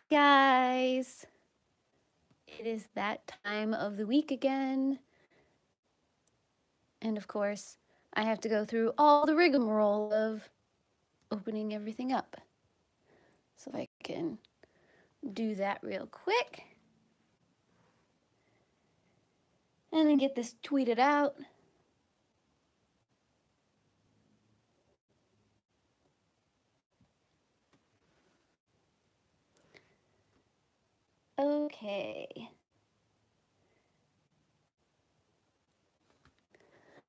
Guys, it is that time of the week again. And of course, I have to go through all the rigmarole of opening everything up. So I can do that real quick. And then get this tweeted out. Okay.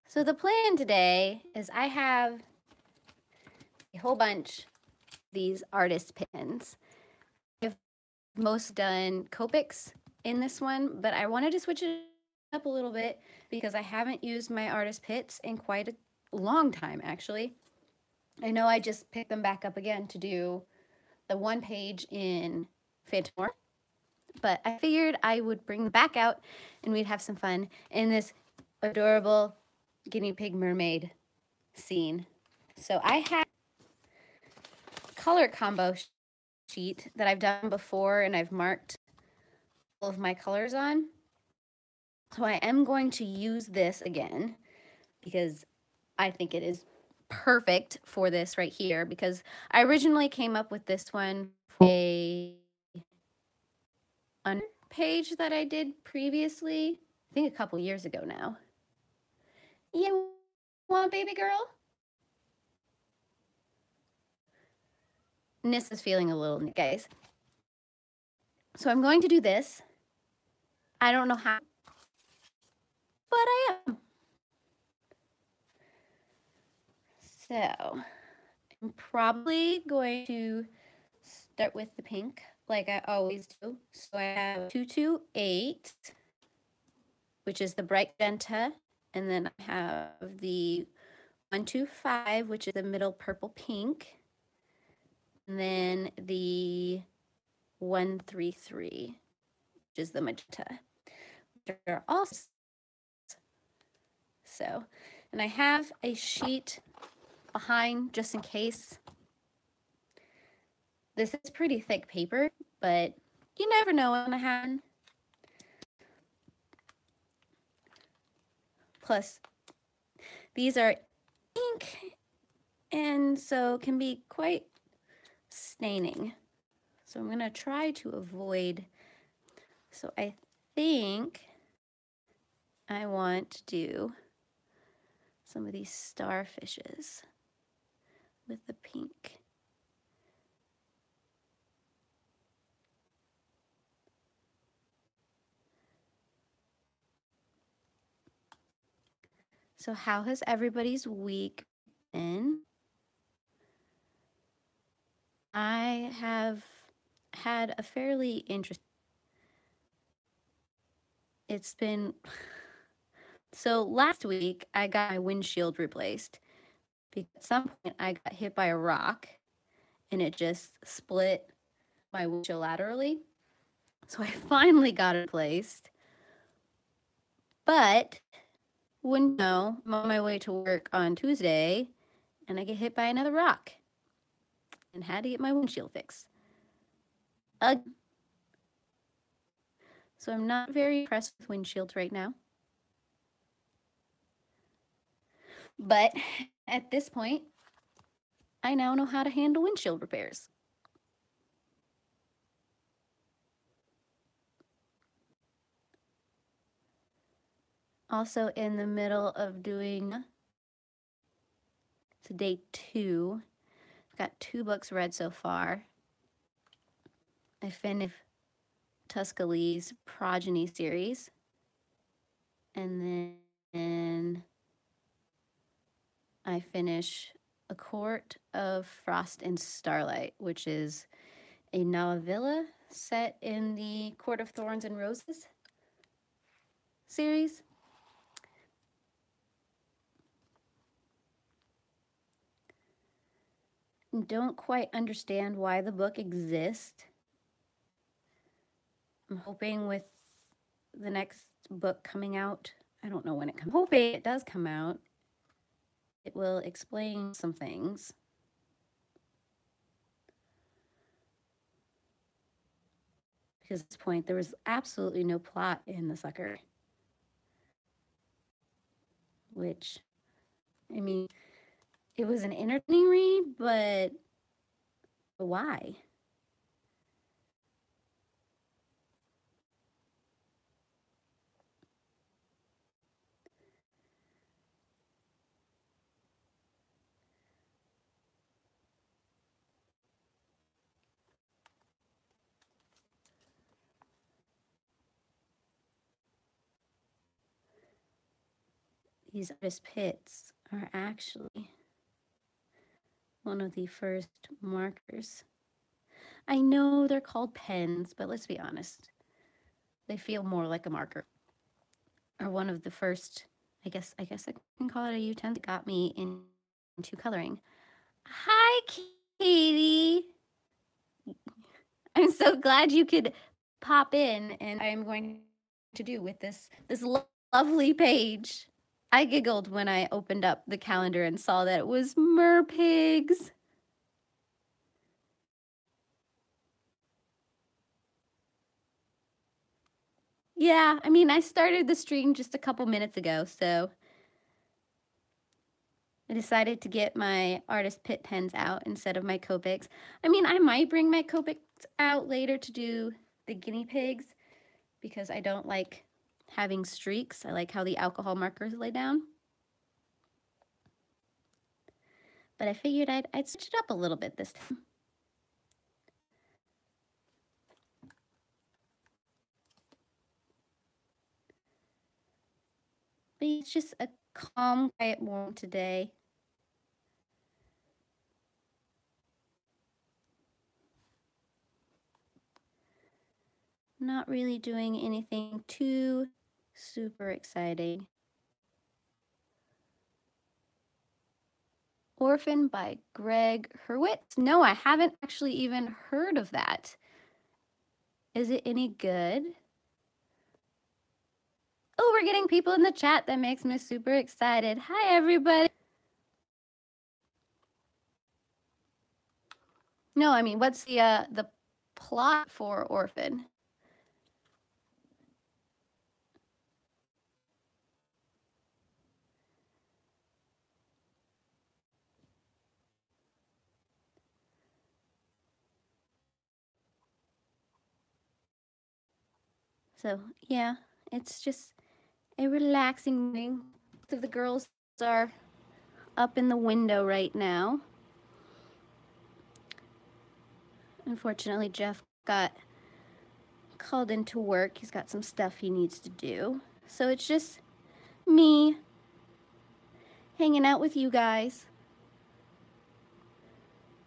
So the plan today is I have a whole bunch of these artist pins. I've most done Copics in this one, but I wanted to switch it up a little bit because I haven't used my artist pits in quite a long time, actually. I know I just picked them back up again to do the one page in Phantom War, but I figured I would bring them back out and we'd have some fun in this adorable guinea pig mermaid scene. So I have a color combo sheet that I've done before and I've marked all of my colors on. So I am going to use this again because I think it is perfect for this right here, because I originally came up with this one for a page that I did previously, I think a couple years ago now. You want baby girl? Nis is feeling a little, guys. So I'm going to do this. I don't know how, but I am. So I'm probably going to start with the pink like I always do. So I have 228, which is the bright magenta, and then I have the 125, which is the middle purple pink, and then the 133, which is the magenta. They're all so, and I have a sheet behind just in case. This is pretty thick paper, but you never know when to happen. Plus, these are ink, and so can be quite staining. So I'm going to try to avoid. So I think I want to do some of these starfishes with the pink. So how has everybody's week been? I have had a fairly interesting. It's been, so last week I got my windshield replaced because at some point I got hit by a rock and it just split my windshield laterally. So I finally got it replaced. But wouldn't know, I'm on my way to work on Tuesday and I get hit by another rock and had to get my windshield fixed. So I'm not very impressed with windshields right now. But at this point, I now know how to handle windshield repairs. Also in the middle of doing, to day 2, I've got 2 books read so far. I finished Tuscaloose's Progeny series. And then I finish A Court of Frost and Starlight, which is a novella set in the Court of Thorns and Roses series. Don't quite understand why the book exists. I'm hoping with the next book coming out, I don't know when it comes. I'm hoping it does come out. It will explain some things. because at this point there was absolutely no plot in the sucker. Which, I mean, it was an entertaining read, but why? These artist pits are actually one of the first markers. I know they're called pens, but let's be honest. They feel more like a marker. Or one of the first, I guess I can call it a utensil that got me into coloring. Hi, Katie. I'm so glad you could pop in, and I'm going to do with this lovely page. I giggled when I opened up the calendar and saw that it was merpigs. Yeah, I mean, I started the stream just a couple minutes ago, so I decided to get my artist pit pens out instead of my Copics. I mean, I might bring my Copics out later to do the guinea pigs because I don't like having streaks. I like how the alcohol markers lay down. But I figured I'd switch it up a little bit this time. But it's just a calm, quiet morning today. Not really doing anything too super exciting. Orphan by Greg Hurwitz. No, I haven't actually even heard of that. Is it any good? Oh, we're getting people in the chat. That makes me super excited. Hi, everybody. No, I mean, what's the plot for Orphan? So, yeah, it's just a relaxing morning. Both of the girls are up in the window right now. Unfortunately, Jeff got called into work. He's got some stuff he needs to do. So it's just me hanging out with you guys,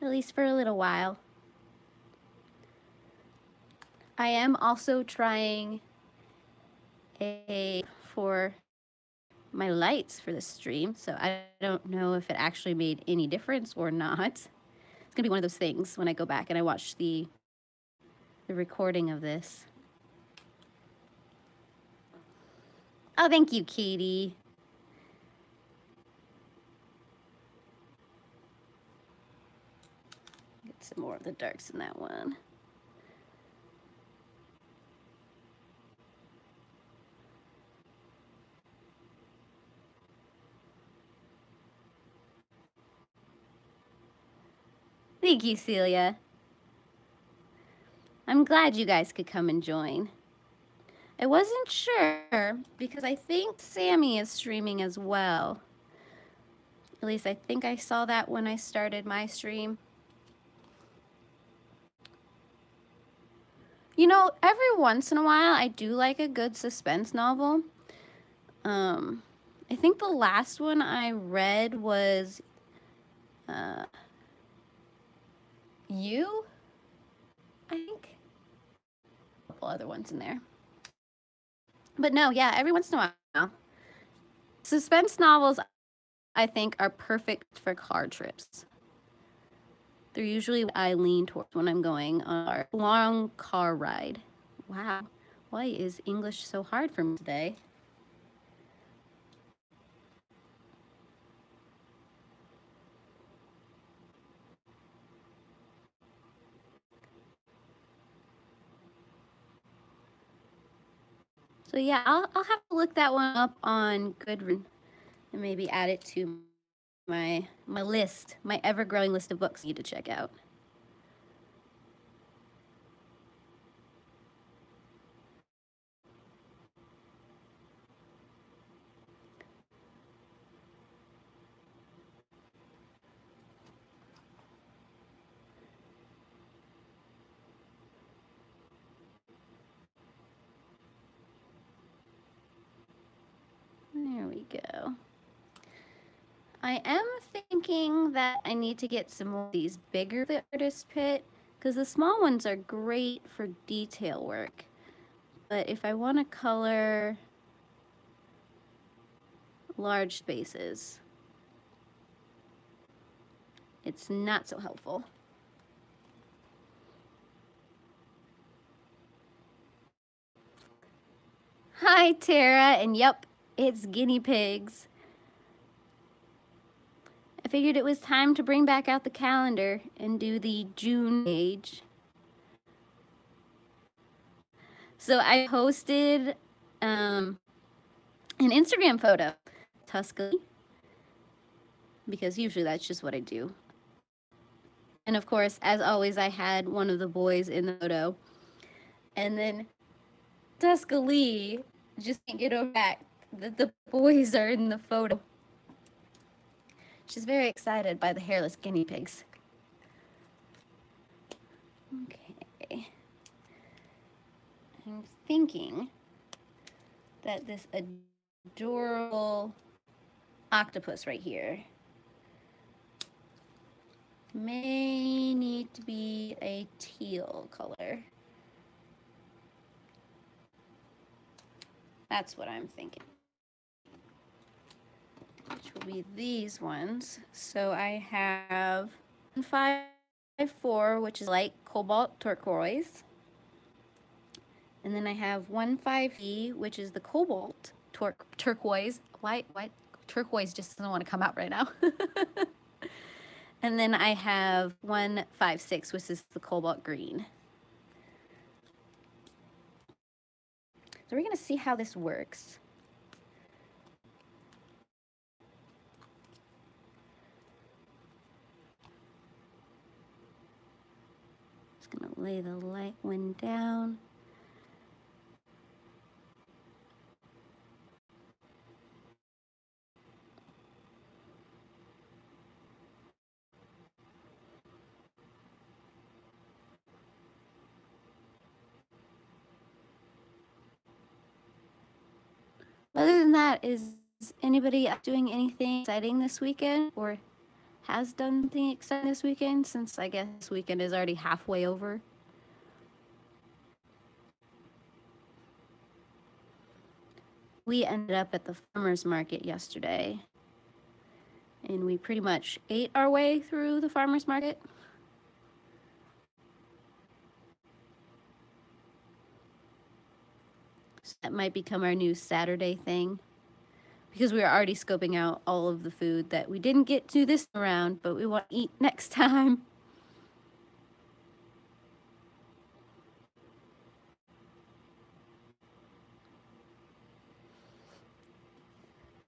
at least for a little while. I am also trying for my lights for the stream, so I don't know if it actually made any difference or not. It's gonna be one of those things when I go back and I watch the recording of this. Oh, thank you, Katie. Get some more of the darks in that one. Thank you, Celia. I'm glad you guys could come and join. I wasn't sure because I think Sammy is streaming as well. At least I think I saw that when I started my stream. You know, every once in a while I do like a good suspense novel. I think the last one I read was You, I think. A couple other ones in there. But no, yeah, every once in a while. Suspense novels, I think, are perfect for car trips. They're usually what I lean towards when I'm going on a long car ride. Wow, why is English so hard for me today? So yeah, I'll have to look that one up on Goodreads and maybe add it to my list, my ever-growing list of books I need to check out. There we go. I am thinking that I need to get some more of these bigger the artist pit, because the small ones are great for detail work. But if I want to color large spaces, it's not so helpful. Hi, Tara, and yep, it's guinea pigs. I figured it was time to bring back out the calendar and do the June page. So I posted an Instagram photo, Tuscany, because usually that's just what I do. And of course, as always, I had one of the boys in the photo. And then Tuscany just can't get over that the boys are in the photo. She's very excited by the hairless guinea pigs. Okay. I'm thinking that this adorable octopus right here may need to be a teal color. That's what I'm thinking. Which will be these ones. So I have 154, which is light cobalt turquoise. And then I have 15E, which is the cobalt turquoise. Why turquoise just doesn't want to come out right now. And then I have 156, which is the cobalt green. So we're going to see how this works. Just going to lay the light one down. Other than that, is anybody doing anything exciting this weekend or has done something exciting this weekend, since I guess this weekend is already halfway over? We ended up at the farmer's market yesterday, and we pretty much ate our way through the farmer's market. So that might become our new Saturday thing, because we were already scoping out all of the food that we didn't get to this round, but we want to eat next time.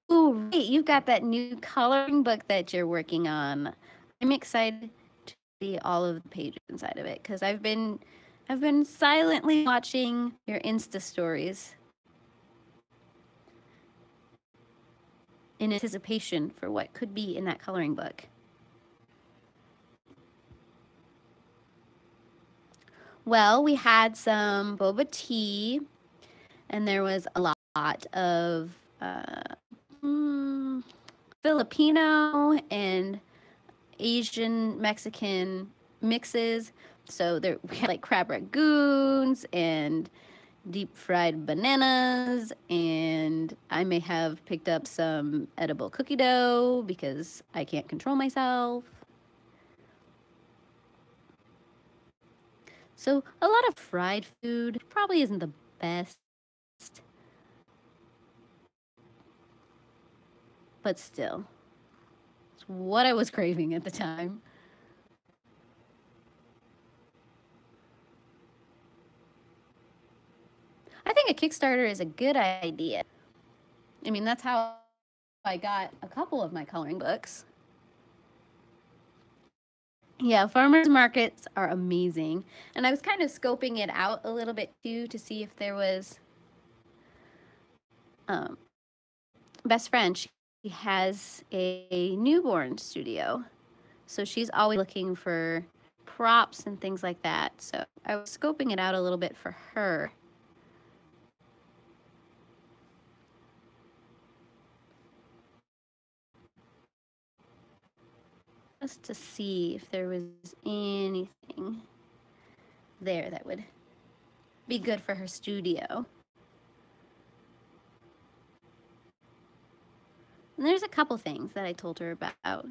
Oh, right, you've got that new coloring book that you're working on. I'm excited to see all of the pages inside of it, because I've been silently watching your Insta stories in anticipation for what could be in that coloring book. Well, we had some boba tea, and there was a lot of Filipino and Asian Mexican mixes. So there we had like crab ragoons and deep fried bananas, and I may have picked up some edible cookie dough because I can't control myself. So a lot of fried food probably isn't the best, but still, it's what I was craving at the time. I I think a Kickstarter is a good idea. I mean, that's how I got a couple of my coloring books. Yeah, farmers markets are amazing. And I was kind of scoping it out a little bit too to see if there was best friend. She has a newborn studio. So she's always looking for props and things like that. So I was scoping it out a little bit for her. Just to see if there was anything there that would be good for her studio. And there's a couple things that I told her about.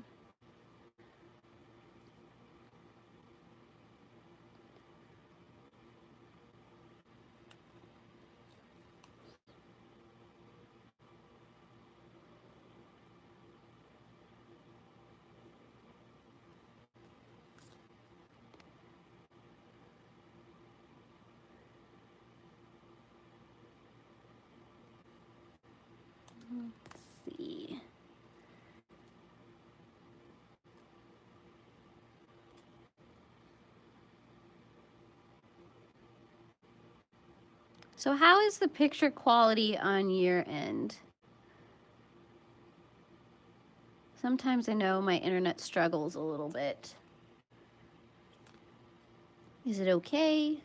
Let's see. So how is the picture quality on your end? Sometimes I know my internet struggles a little bit. Is it okay?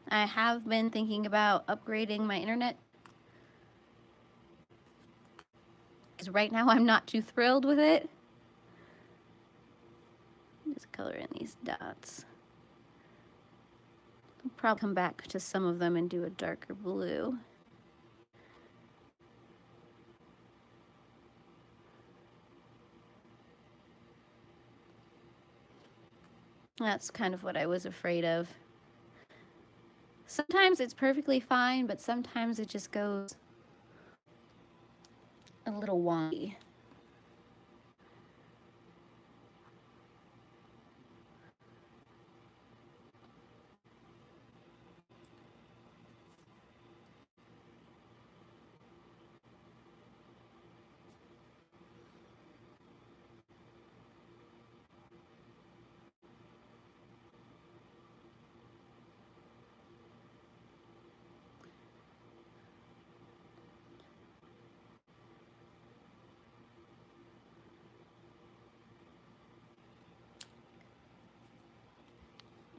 I have been thinking about upgrading my internet, because right now I'm not too thrilled with it. Just color in these dots. I'll probably come back to some of them and do a darker blue. That's kind of what I was afraid of. Sometimes it's perfectly fine, but sometimes it just goes a little wonky.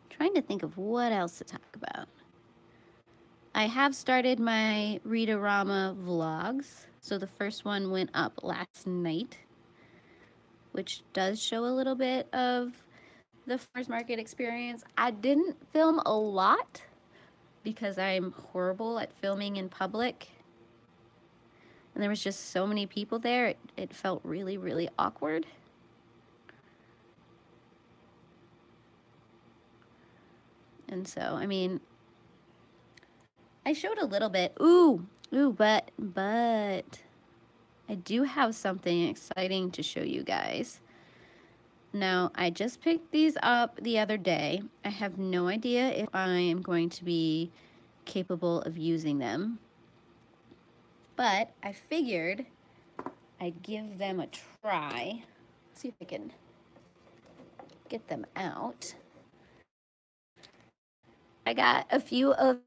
Trying to think of what else to talk about. I have started my Read-A-Rama vlogs. So the first one went up last night, which does show a little bit of the farmers market experience. I didn't film a lot because I'm horrible at filming in public. And there was just so many people there, it felt really, really awkward. And so, I mean, I showed a little bit. But I do have something exciting to show you guys. Now, I just picked these up the other day. I have no idea if I am going to be capable of using them, but I figured I'd give them a try. See if I can get them out. I got a few of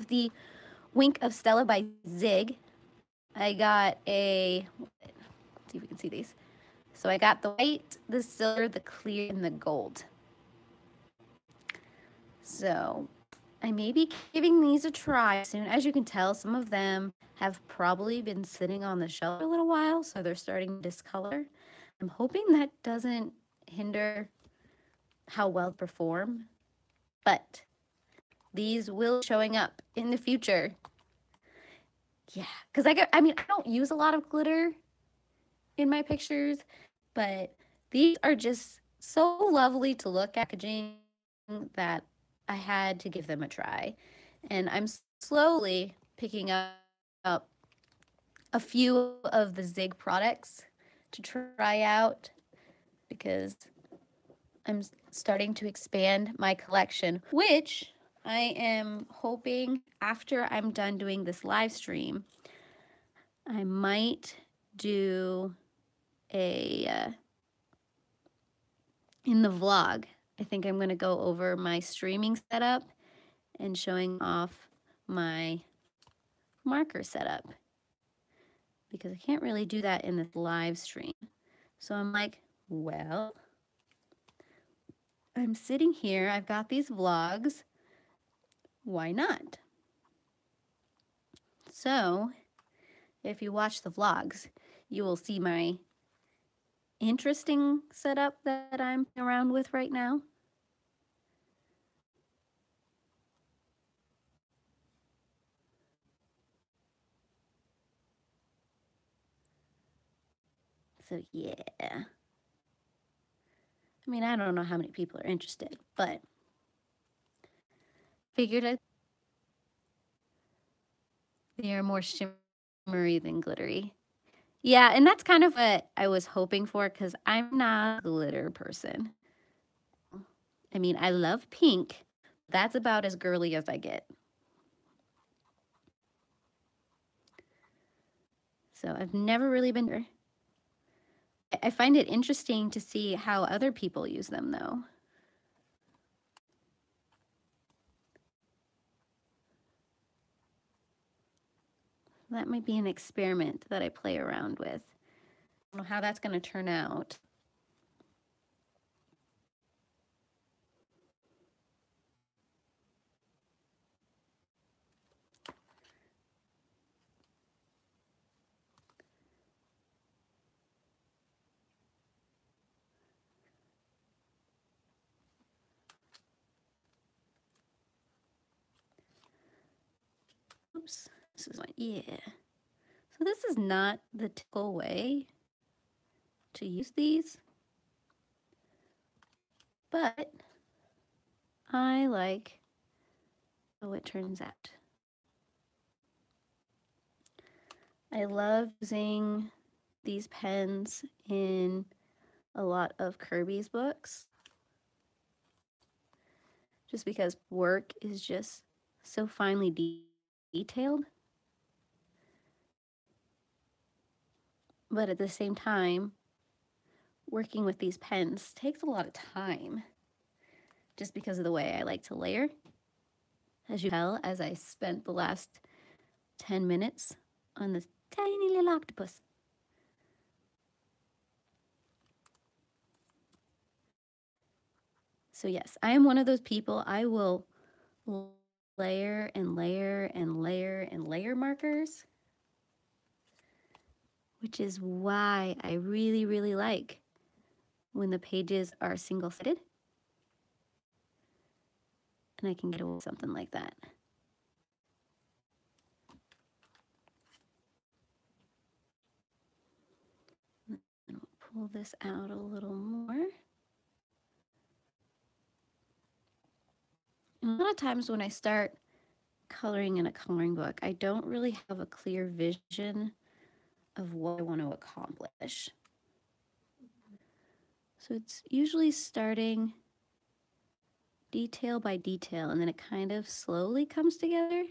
the Wink of Stella by Zig. I got a, let's see if we can see these. So I got the white, the silver, the clear, and the gold. So I may be giving these a try soon. As you can tell, some of them have probably been sitting on the shelf for a little while, so they're starting to discolor. I'm hoping that doesn't hinder how well they perform, but these will be showing up in the future. Yeah, because I mean, I don't use a lot of glitter in my pictures, but these are just so lovely to look at packaging that I had to give them a try. And I'm slowly picking up a few of the Zig products to try out because I'm starting to expand my collection, which I am hoping after I'm done doing this live stream, I might do a, in the vlog, I think I'm going to go over my streaming setup and showing off my marker setup, because I can't really do that in this live stream. So I'm like, well, I'm sitting here, I've got these vlogs, why not? So if you watch the vlogs, you will see my interesting setup that I'm around with right now. So yeah, I mean, I don't know how many people are interested, but figured they are more shimmery than glittery. Yeah, and that's kind of what I was hoping for, because I'm not a glitter person. I mean, I love pink. That's about as girly as I get. So I've never really been... I find it interesting to see how other people use them, though. That might be an experiment that I play around with. I don't know how that's going to turn out. Oops, this is like, yeah. So this is not the typical way to use these, but I like how it turns out. I love using these pens in a lot of Kirby's books, just because work is just so finely detailed. But at the same time, working with these pens takes a lot of time, just because of the way I like to layer. As you tell, as I spent the last 10 minutes on this tiny little octopus. So yes, I am one of those people. I will layer and layer and layer and layer markers, which is why I really, really like when the pages are single-sided. And I can get away with something like that. And we'll pull this out a little more. And a lot of times when I start coloring in a coloring book, I don't really have a clear vision of what I want to accomplish. So it's usually starting detail by detail, and then it kind of slowly comes together.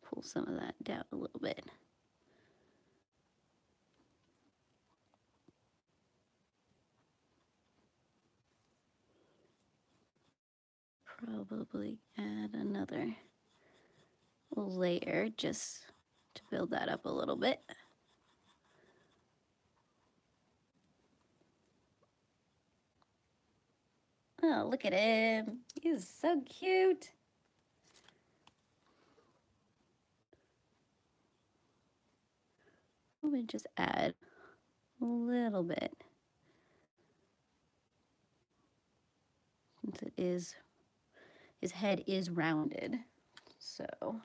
Pull some of that down a little bit. Probably add another layer just to build that up a little bit. Oh, look at him. He's so cute. Let me just add a little bit. Since it is, his head is rounded, so.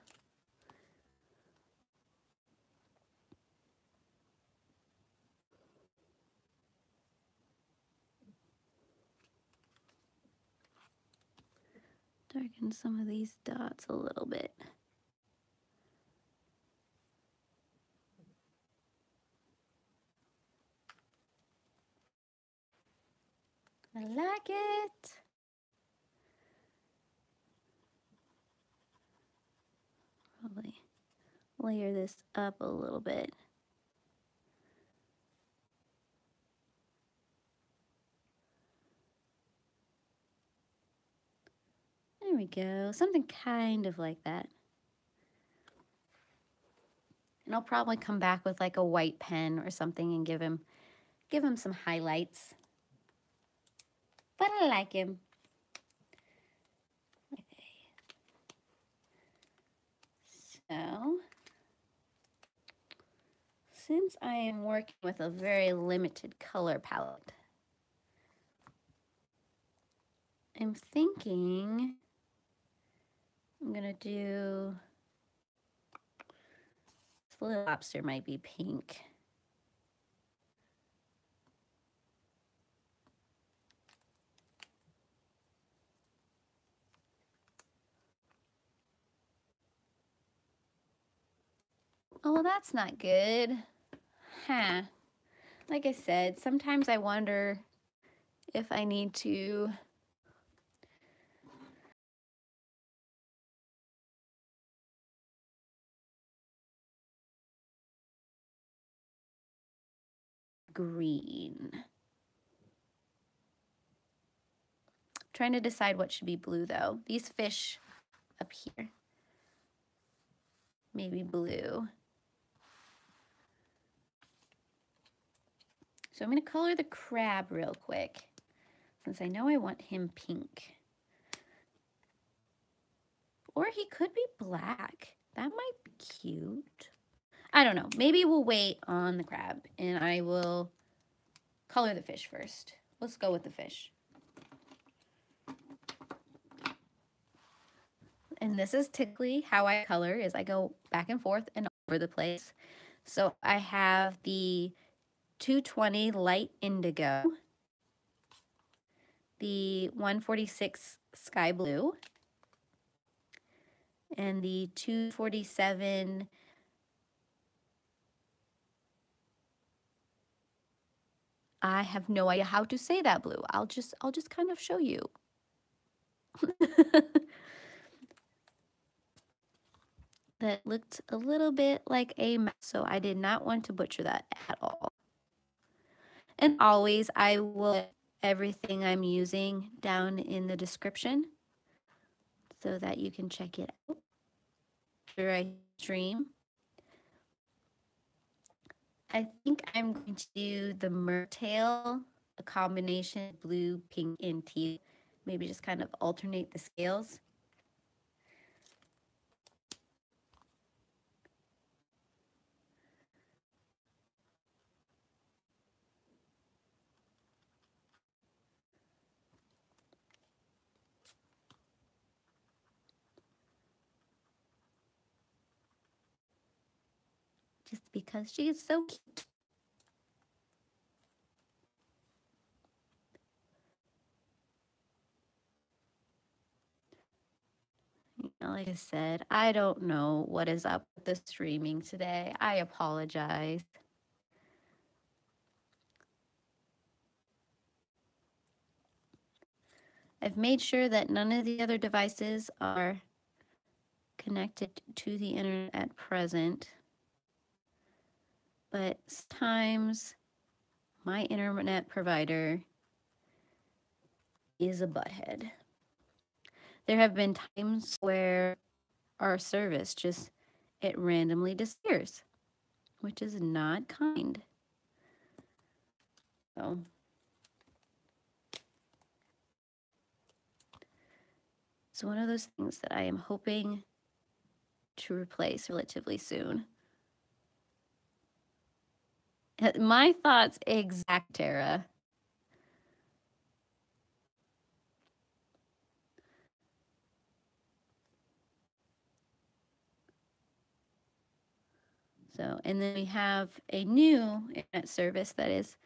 Darken some of these dots a little bit. I like it. Probably layer this up a little bit. There we go, something kind of like that. And I'll probably come back with like a white pen or something and give him some highlights. But I like him. Okay. So, since I am working with a very limited color palette, I'm thinking I'm gonna do, this little lobster might be pink. Oh, well, that's not good. Huh. Like I said, sometimes I wonder if I need to green. Trying to decide what should be blue though. These fish up here, maybe blue. So I'm gonna color the crab real quick, since I know I want him pink. Or he could be black. That might be cute. I don't know. Maybe we'll wait on the crab and I will color the fish first. Let's go with the fish. And this is typically how I color, is I go back and forth and over the place. So I have the 220 light indigo, the 146 sky blue, and the 247 I have no idea how to say that blue. I'll just kind of show you. That looked a little bit like a mess, so I did not want to butcher that at all. And always, I will put everything I'm using down in the description so that you can check it out after I stream. I think I'm going to do the mertail, a combination of blue, pink, and teal. Maybe just kind of alternate the scales. Just because she's so cute. Like I said, I don't know what is up with the streaming today. I apologize. I've made sure that none of the other devices are connected to the internet at present. But sometimes my internet provider is a butthead. There have been times where our service just, it randomly disappears, which is not kind. So it's one of those things that I am hoping to replace relatively soon. My thoughts exact, Tara. So, and then we have a new internet service that is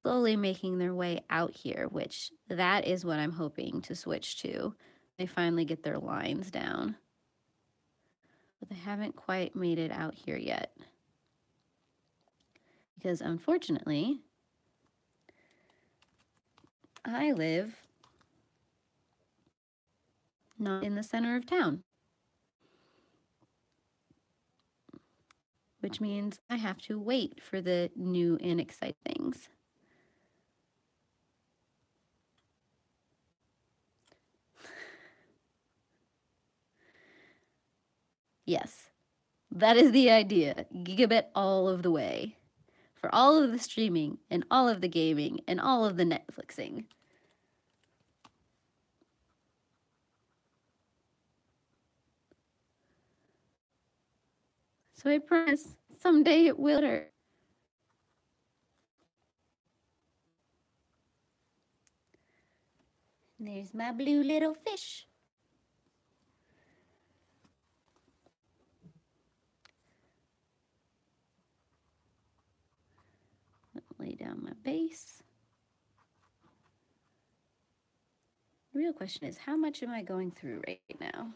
slowly making their way out here, which that is what I'm hoping to switch to they finally get their lines down. But they haven't quite made it out here yet. Because unfortunately, I live not in the center of town. Which means I have to wait for the new and exciting things. Yes, that is the idea. Gigabit all of the way. For all of the streaming, and all of the gaming, and all of the Netflixing. So I promise, someday it will hurt. And there's my blue little fish. Lay down my base. The real question is, how much am I going through right now?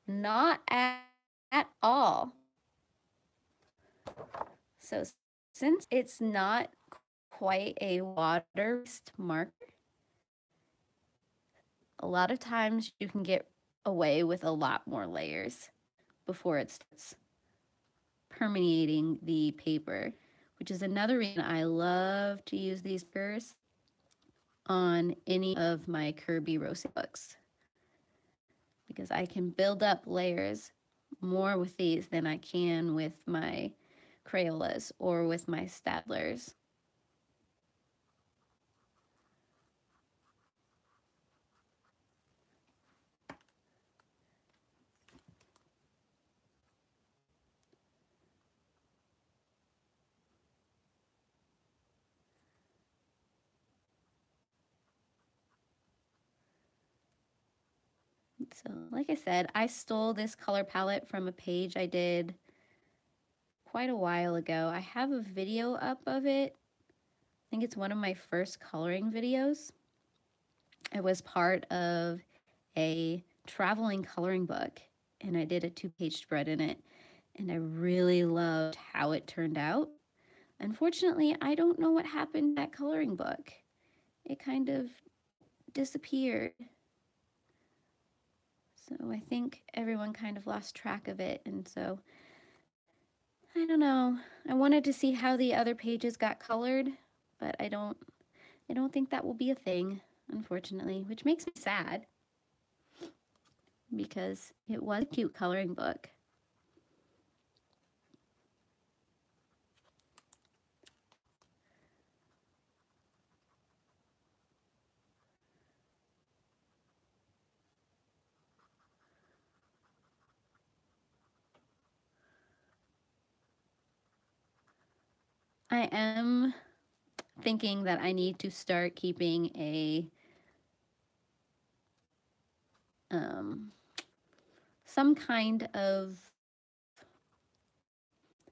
Not at all. So since it's not quite a water-based marker, a lot of times you can get away with a lot more layers before it starts permeating the paper, which is another reason I love to use these burrs on any of my Kirby Rosé books, because I can build up layers more with these than I can with my Crayolas or with my Staedtlers. So like I said, I stole this color palette from a page I did quite a while ago. I have a video up of it. I think it's one of my first coloring videos. It was part of a traveling coloring book, and I did a 2-page spread in it, and I really loved how it turned out. Unfortunately, I don't know what happened to that coloring book. It kind of disappeared. So I think everyone kind of lost track of it, and so I don't know. I wanted to see how the other pages got colored, but I don't think that will be a thing, unfortunately, which makes me sad because it was a cute coloring book. I am thinking that I need to start keeping a some kind of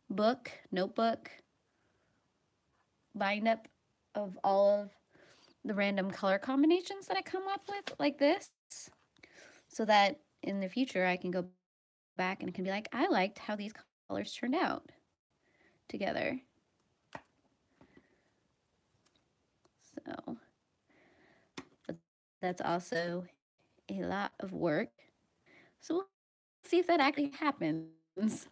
book, notebook, bind up of all of the random color combinations that I come up with like this, so that in the future I can go back and can be like, I liked how these colors turned out together. So, but that's also a lot of work. So we'll see if that actually happens.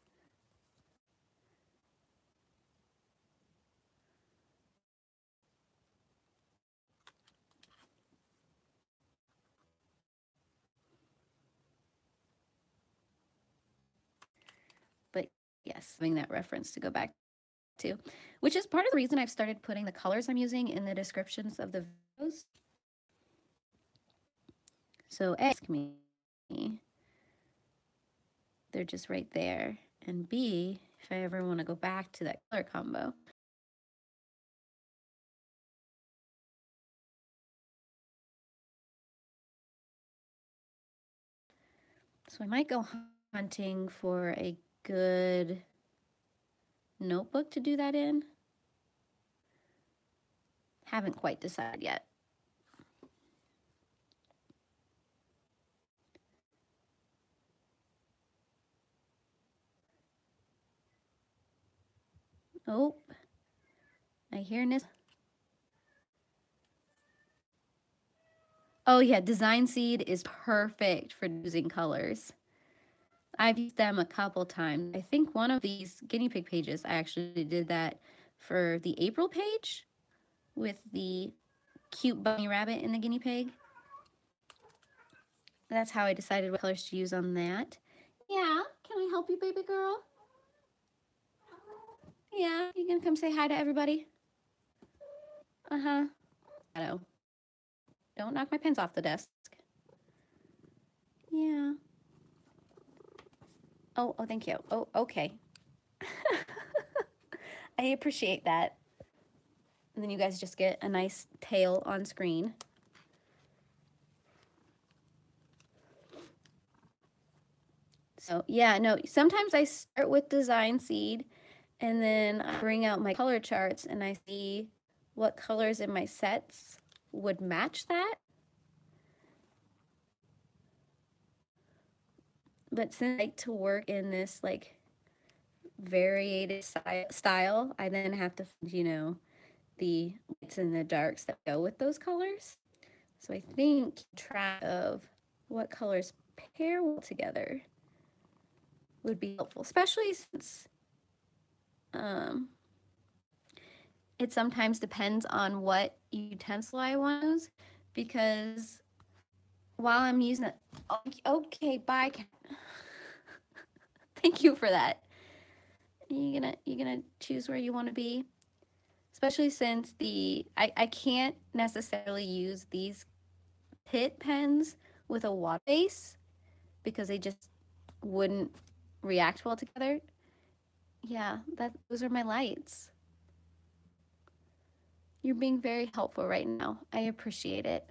But yes, having that reference to go back to, which is part of the reason I've started putting the colors I'm using in the descriptions of the videos. So ask me, they're just right there. And B, if I ever want to go back to that color combo. So I might go hunting for a good notebook to do that in. Haven't quite decided yet. Oh, I hear this. Oh yeah, Design Seed is perfect for using colors. I've used them a couple times. I think one of these guinea pig pages, I actually did that for the April page with the cute bunny rabbit and the guinea pig. That's how I decided what colors to use on that. Yeah, can I help you, baby girl? Yeah, you gonna come say hi to everybody? Uh-huh. No. Don't knock my pens off the desk. Yeah. Oh, thank you. Oh, okay. I appreciate that. And then you guys just get a nice tail on screen. So yeah, no, sometimes I start with Design Seed and then I bring out my color charts and I see what colors in my sets would match that. But since I like to work in this like variated style, I then have to, you know, the lights and the darks that go with those colors. So I think track of what colors pair well together would be helpful, especially since it sometimes depends on what utensil I want to use, because while I'm using it, okay, bye. Thank you for that. You gonna choose where you want to be, especially since I can't necessarily use these PITT pens with a water base because they just wouldn't react well together. Yeah, those are my lights. You're being very helpful right now. I appreciate it.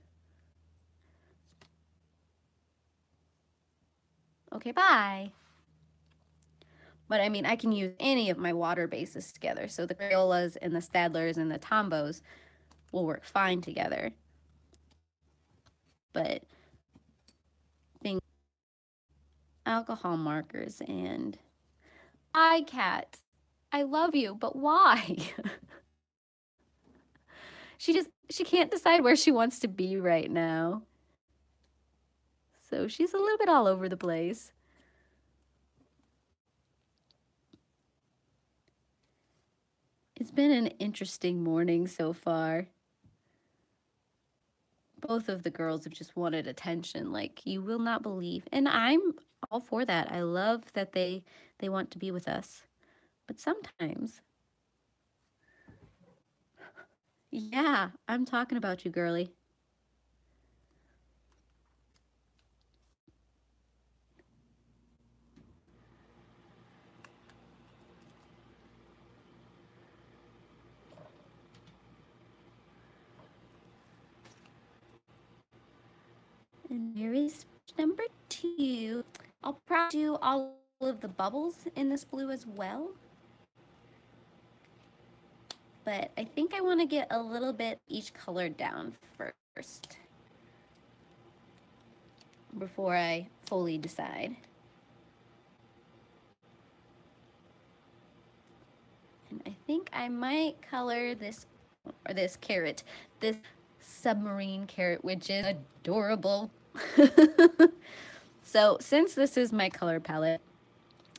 Okay, bye. But I mean, I can use any of my water bases together. So the Crayolas and the Stadlers and the Tombos will work fine together. But things, alcohol markers and cat, I love you, but why? she can't decide where she wants to be right now. So she's a little bit all over the place. It's been an interesting morning so far. Both of the girls have just wanted attention like you will not believe. And I'm all for that. I love that they want to be with us. But sometimes, yeah, I'm talking about you, girly. And here is number 2. I'll probably do all of the bubbles in this blue as well. But I think I want to get a little bit each color down first before I fully decide. And I think I might color this carrot, this submarine carrot, which is adorable. So since this is my color palette,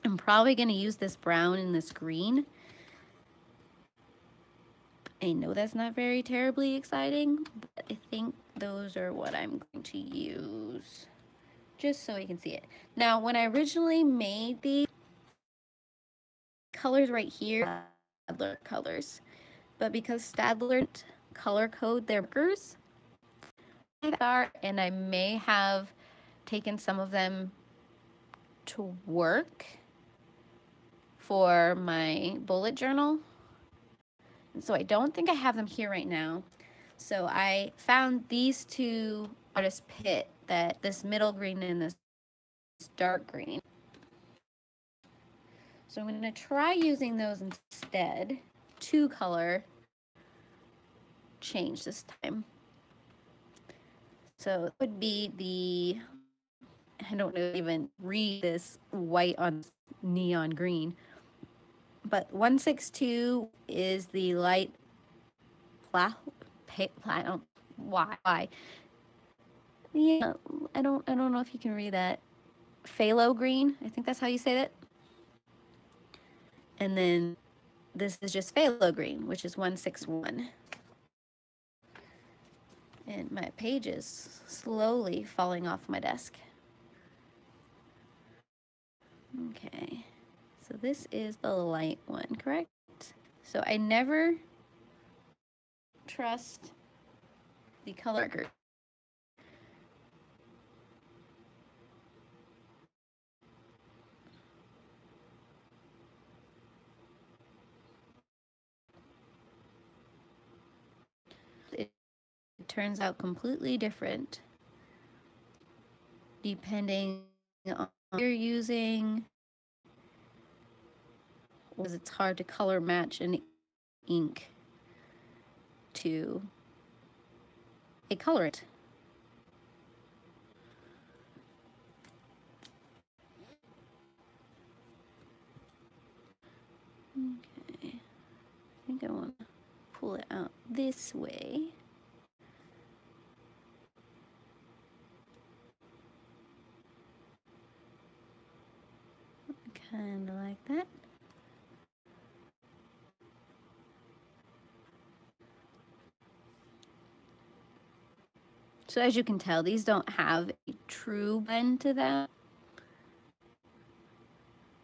I'm probably going to use this brown and this green. I know that's not very terribly exciting, but I think those are what I'm going to use, just so you can see it. Now, when I originally made the colors right here, Stadler colors, but because Stadler color code their markers, and I may have taken some of them to work for my bullet journal. So I don't think I have them here right now. So I found these two artist PITT, that this middle green and this dark green. So I'm going to try using those instead. 2-color change this time. So it would be the, I don't even read this white on neon green, but 162 is the light I don't why. Yeah, I don't know if you can read that. Phthalo green, I think that's how you say that. And then this is just phthalo green, which is 161. And my page is slowly falling off my desk. Okay, so this is the light one, correct? So I never trust the color marker. It turns out completely different depending on what you're using. Because it's hard to color match an ink to a colorant. Okay, I think I want to pull it out this way. Kind of like that. So as you can tell, these don't have a true blend to them.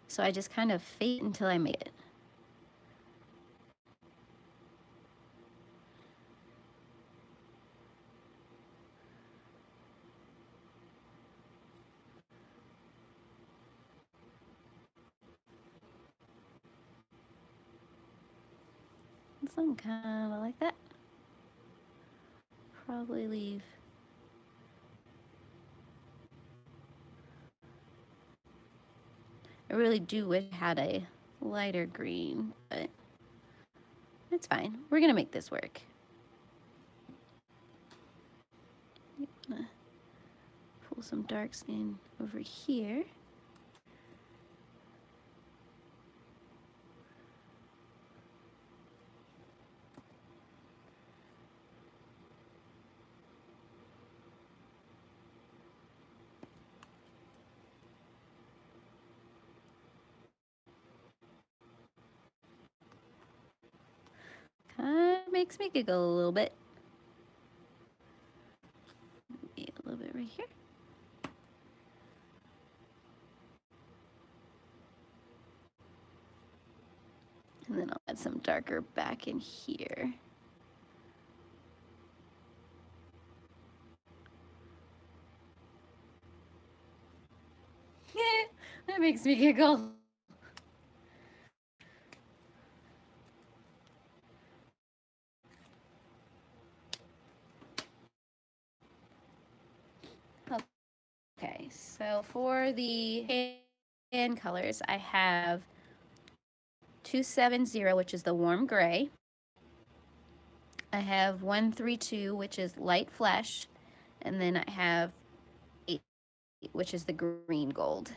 So I just kind of fake until I make it. Some kind of like that. Probably leave. I really do wish I had a lighter green, but it's fine. We're gonna make this work. I'm gonna pull some darks in over here. Kind of makes me giggle a little bit. Maybe a little bit right here. And then I'll add some darker back in here. That makes me giggle. Okay, so for the hand colors, I have 270, which is the warm gray. I have 132, which is light flesh. And then I have 8, which is the green gold.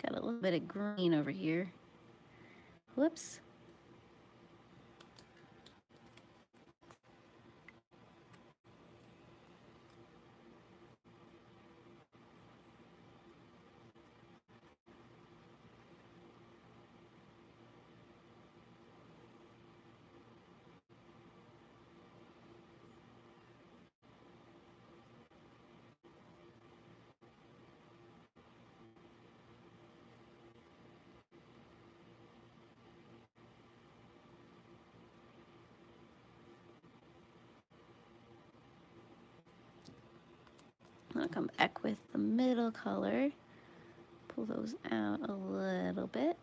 Got a little bit of green over here. Whoops. I'll come back with the middle color. Pull those out a little bit.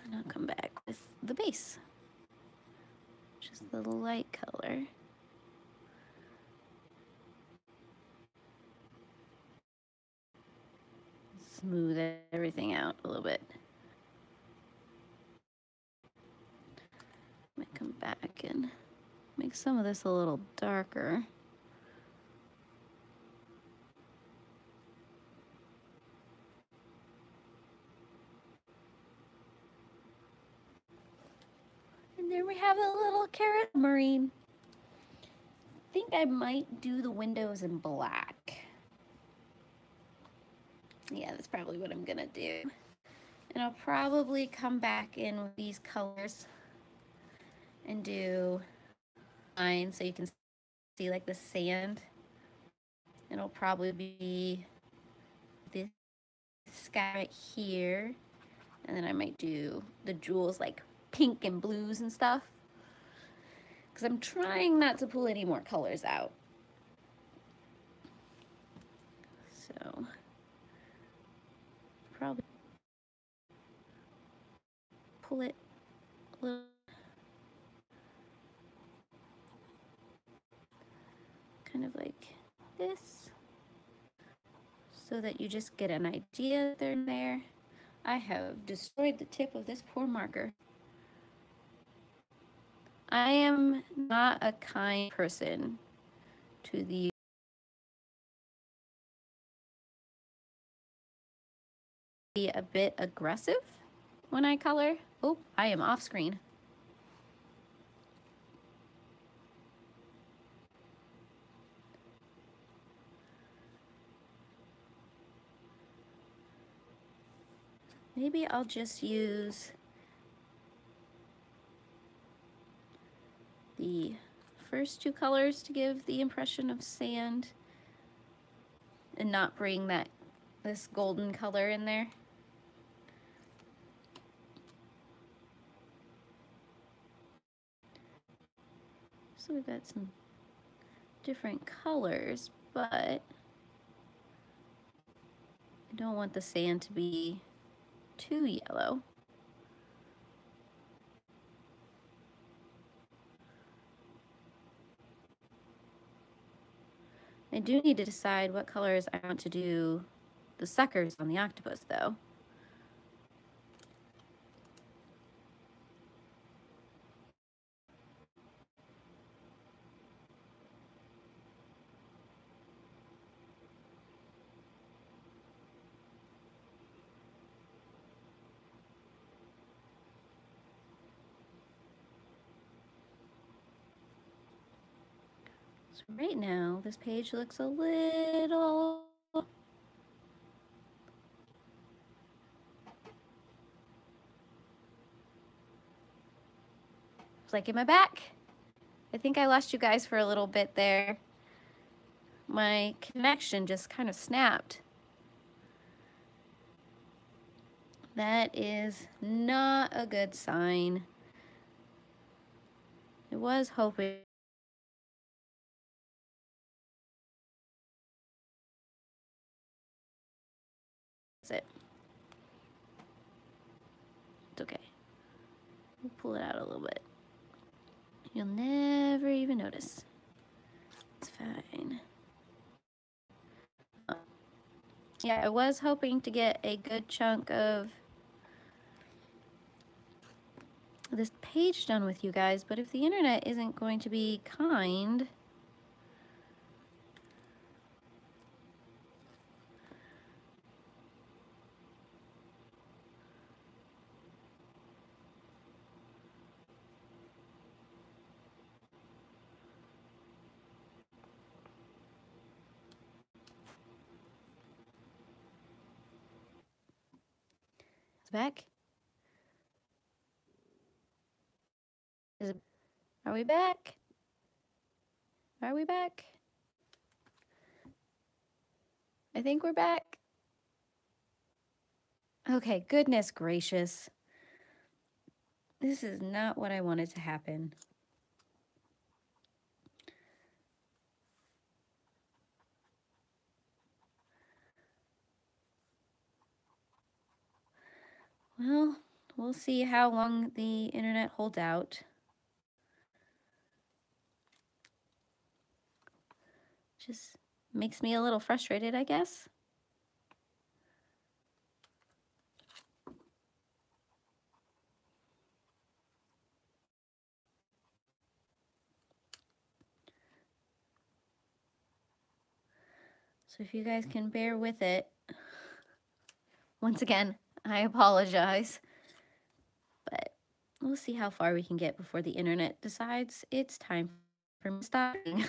And I'll come back with the base, which is the light color. Smooth everything out a little bit. Might come back and make some of this a little darker. And there we have a little carrot marine. I think I might do the windows in black. Yeah, that's probably what I'm gonna do. And I'll probably come back in with these colors and do lines so you can see like the sand. It'll probably be this sky right here. And then I might do the jewels like pink and blues and stuff. Because I'm trying not to pull any more colors out. So, probably pull it a little. Kind of like this. So that you just get an idea they're there. I have destroyed the tip of this poor marker. I am not a kind person to the be a bit aggressive when I color. Oh, I am off screen. Maybe I'll just use the first two colors to give the impression of sand and not bring this golden color in there. So we've got some different colors, but I don't want the sand to be too yellow. I do need to decide what colors I want to do the suckers on the octopus though. So right now, this page looks a little like in my back. I think I lost you guys for a little bit there. My connection just kind of snapped. That is not a good sign. I was hoping that's it. It's okay. We'll pull it out a little bit. You'll never even notice. It's fine. Yeah, I was hoping to get a good chunk of this page done with you guys, but if the internet isn't going to be kind, it's back. Are we back? Are we back? I think we're back. Okay, goodness gracious. This is not what I wanted to happen. Well, we'll see how long the internet holds out. Just makes me a little frustrated, I guess. So if you guys can bear with it, once again, I apologize. But we'll see how far we can get before the internet decides it's time for me stopping.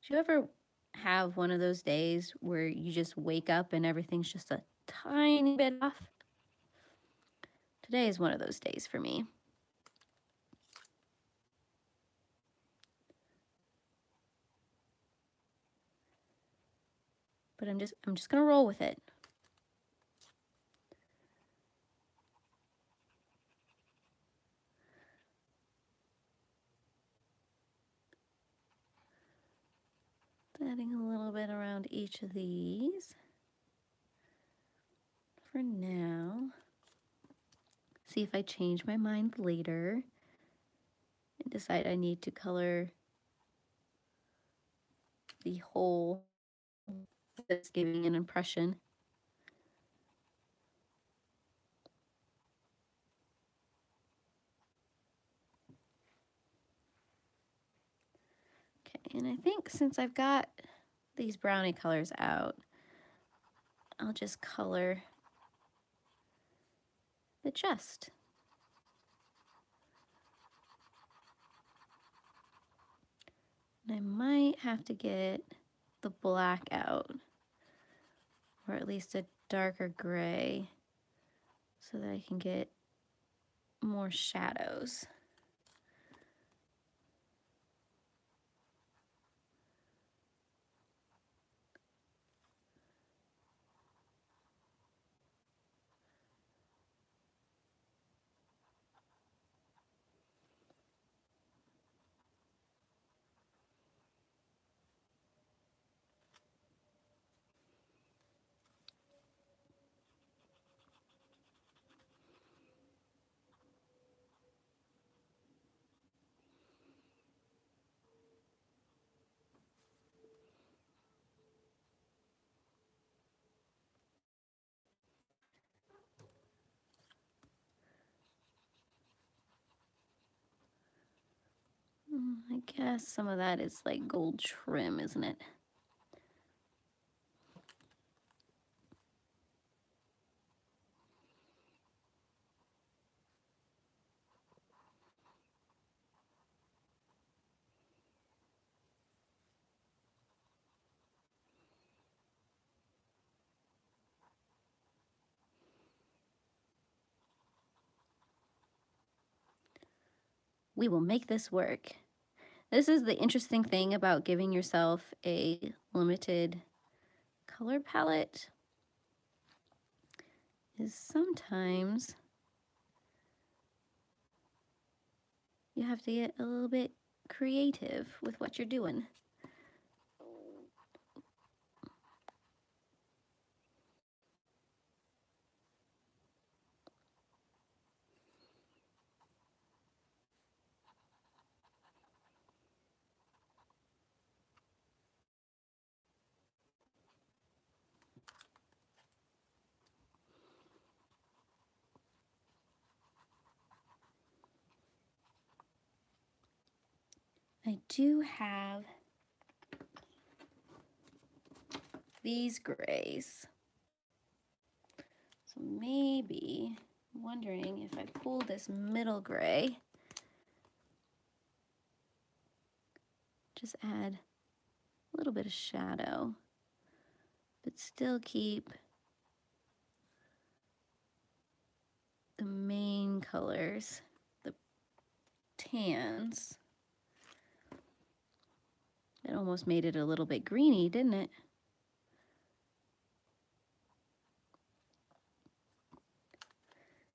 Do you ever have one of those days where you just wake up and everything's just a tiny bit off? Today is one of those days for me. But I'm just gonna roll with it. Adding a little bit around each of these for now. See if I change my mind later and decide I need to color the whole that's giving an impression. Okay, and I think since I've got these brownie colors out, I'll just color the chest. And I might have to get the black out, or at least a darker gray, so that I can get more shadows. I guess some of that is like gold trim, isn't it? We will make this work. This is the interesting thing about giving yourself a limited color palette, is sometimes you have to get a little bit creative with what you're doing. I do have these grays. So maybe, I'm wondering if I pull this middle gray, just add a little bit of shadow, but still keep the main colors, the tans. It almost made it a little bit greeny, didn't it?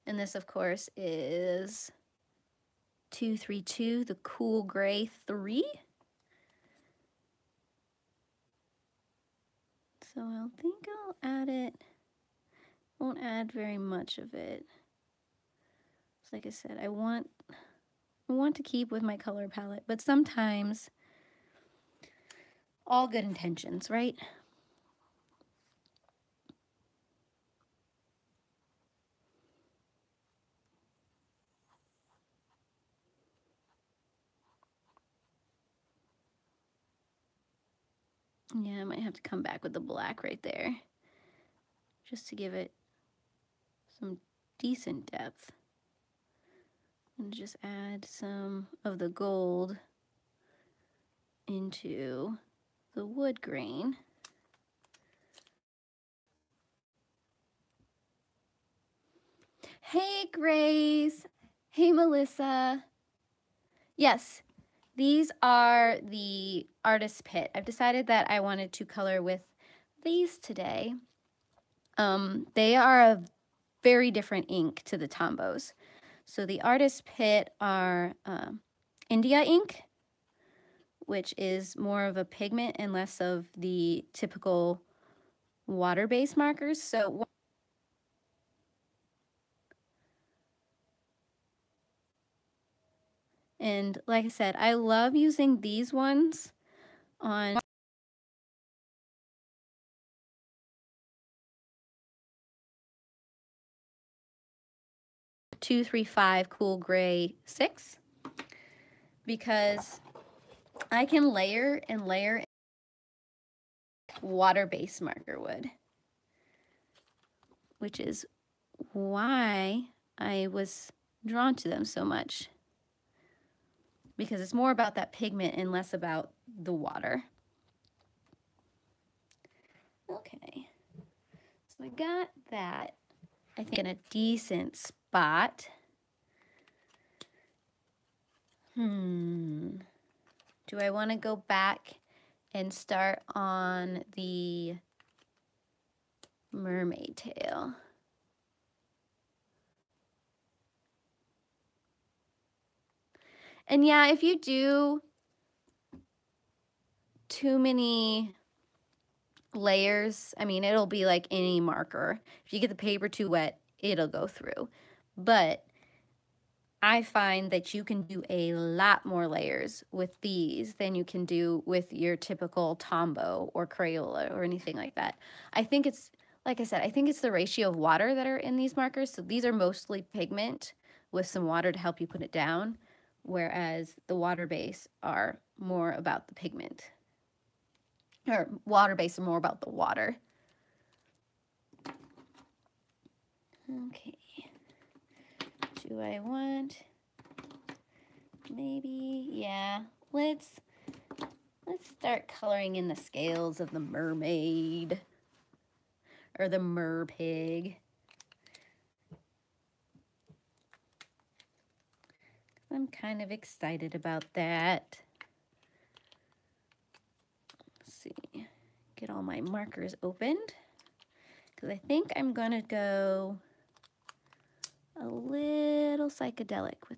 And this, of course, is 232, the Cool Gray 3. So I think I'll add it. Won't add very much of it. So like I said, I want to keep with my color palette, but sometimes all good intentions, right? Yeah, I might have to come back with the black right there just to give it some decent depth. And just add some of the gold into the wood grain. Hey, Grace. Hey, Melissa. Yes, these are the Artist Pit. I've decided that I wanted to color with these today. They are a very different ink to the Tombos. So the Artist Pit are India ink, which is more of a pigment and less of the typical water-based markers. So and like I said, I love using these ones on 235 Cool Gray 6 because I can layer and layer water-based marker wood, which is why I was drawn to them so much, because it's more about that pigment and less about the water. Okay, so I got that, I think, in a decent spot. Do I want to go back and start on the mermaid tail? And yeah, if you do too many layers, I mean, it'll be like any marker. If you get the paper too wet, it'll go through. But I find that you can do a lot more layers with these than you can do with your typical Tombow or Crayola or anything like that. I think it's, like I said, I think it's the ratio of water that are in these markers. So these are mostly pigment with some water to help you put it down, whereas the water base are more about the pigment. Or water base are more about the water. Okay. Do I want, maybe, yeah, let's start coloring in the scales of the mermaid or the merpig. I'm kind of excited about that. Let's see, get all my markers opened, because I think I'm gonna go a little psychedelic with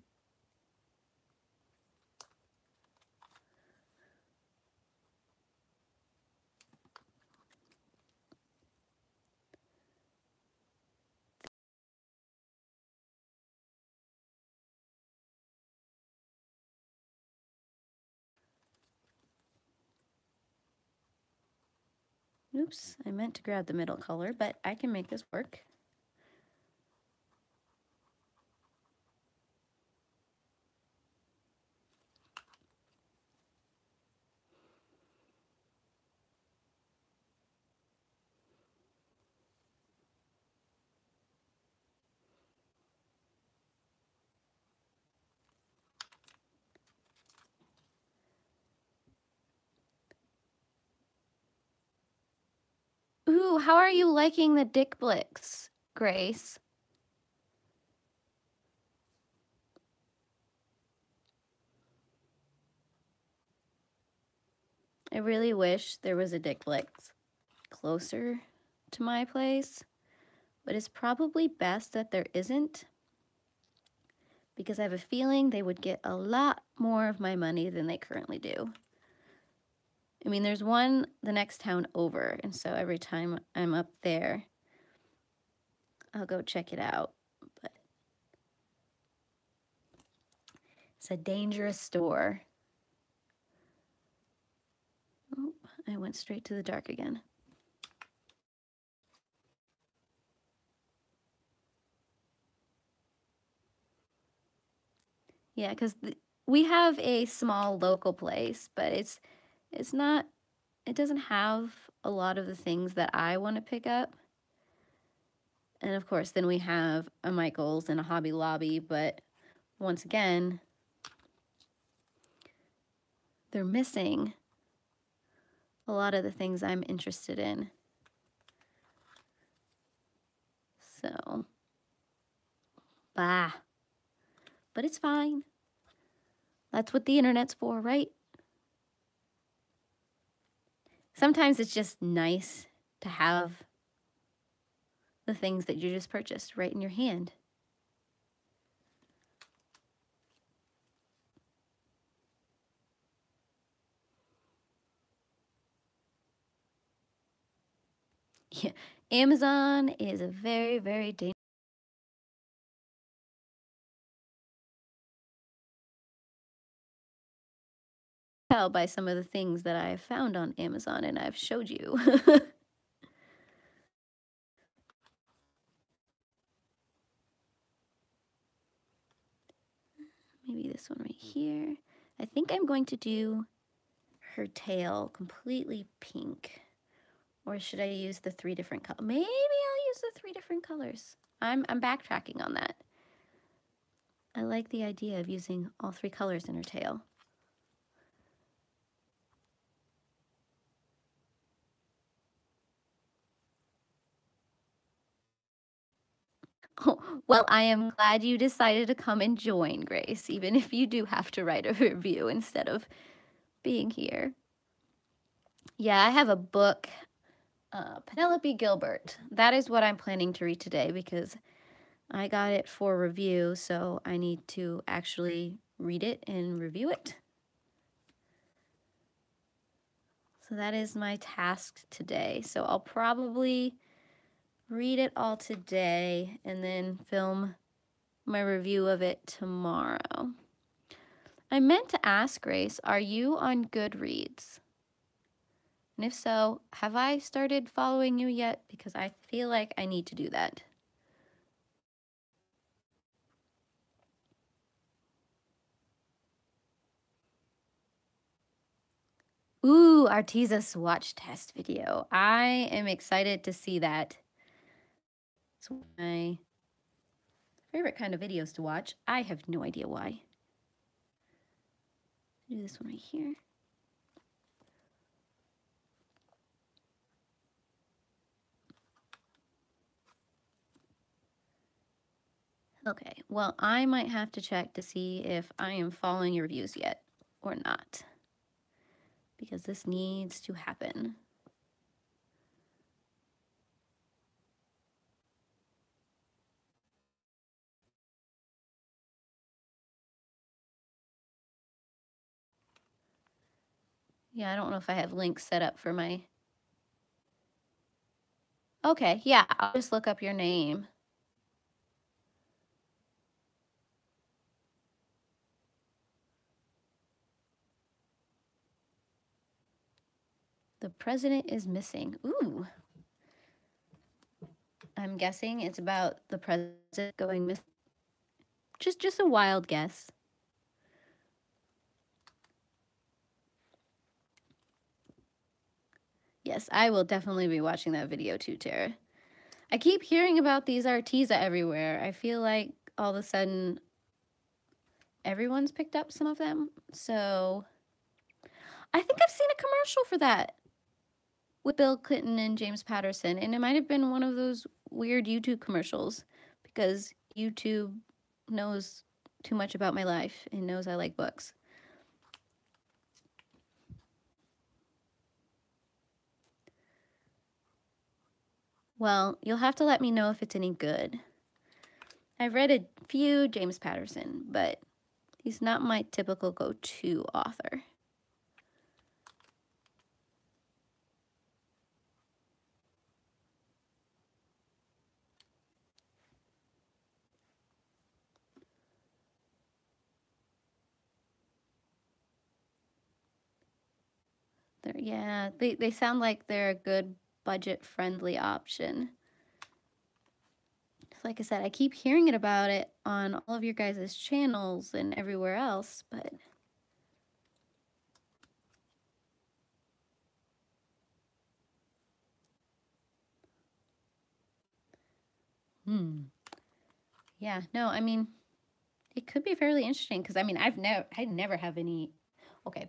oops, I meant to grab the middle color, but I can make this work. Ooh, how are you liking the Dick Blicks, Grace? I really wish there was a Dickflix closer to my place, but it's probably best that there isn't, because I have a feeling they would get a lot more of my money than they currently do. I mean, there's one the next town over, and so every time I'm up there, I'll go check it out. But it's a dangerous store. Oh, I went straight to the dark again. Yeah, because we have a small local place, but it's not, it doesn't have a lot of the things that I want to pick up. And of course, then we have a Michael's and a Hobby Lobby, but once again, they're missing a lot of the things I'm interested in. So, bah. But it's fine. That's what the internet's for, right? Sometimes it's just nice to have the things that you just purchased right in your hand. Yeah, Amazon is a very, very dangerous. Tell by some of the things that I've found on Amazon and I've showed you. Maybe this one right here. I think I'm going to do her tail completely pink. Or should I use the 3 different colors? Maybe I'll use the 3 different colors. I'm backtracking on that. I like the idea of using all 3 colors in her tail. Oh, well, I am glad you decided to come and join, Grace, even if you do have to write a review instead of being here. Yeah, I have a book, Penelope Gilbert. That is what I'm planning to read today because I got it for review, so I need to actually read it and review it. So that is my task today. So I'll probably read it all today and then film my review of it tomorrow. I meant to ask Grace, are you on Goodreads? And if so, have I started following you yet? Because I feel like I need to do that. Ooh, Arteza swatch test video. I am excited to see that. It's one of my favorite kind of videos to watch. I have no idea why. Do this one right here. Okay, well, I might have to check to see if I am following your reviews yet or not, because this needs to happen. Yeah, I don't know if I have links set up for my... Okay, yeah, I'll just look up your name. The president is missing. Ooh. I'm guessing it's about the president going missing. Just a wild guess. Yes, I will definitely be watching that video too, Tara. I keep hearing about these Arteza everywhere. I feel like all of a sudden everyone's picked up some of them. So I think I've seen a commercial for that with Bill Clinton and James Patterson, and it might have been one of those weird YouTube commercials because YouTube knows too much about my life and knows I like books. Well, you'll have to let me know if it's any good. I've read a few James Patterson, but he's not my typical go-to author. Yeah, they sound like they're a good budget-friendly option. Like I said, I keep hearing about it on all of your guys' channels and everywhere else, but yeah, no, I mean, it could be fairly interesting because I mean, I never have any. Okay,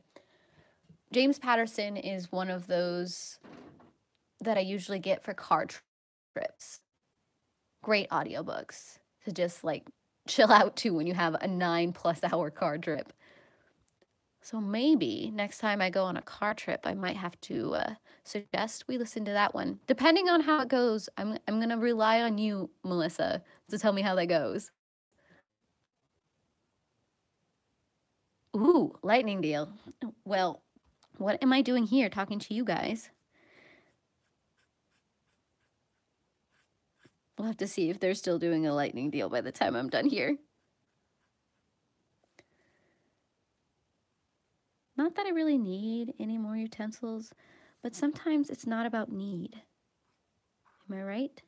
James Patterson is one of those that I usually get for car trips. Great audiobooks to just like chill out to when you have a 9+ hour car trip. So maybe next time I go on a car trip, I might have to suggest we listen to that one. Depending on how it goes, I'm gonna rely on you, Melissa, to tell me how that goes. Ooh, lightning deal. Well, what am I doing here talking to you guys? We'll have to see if they're still doing a lightning deal by the time I'm done here. Not that I really need any more utensils, but sometimes it's not about need. Am I right?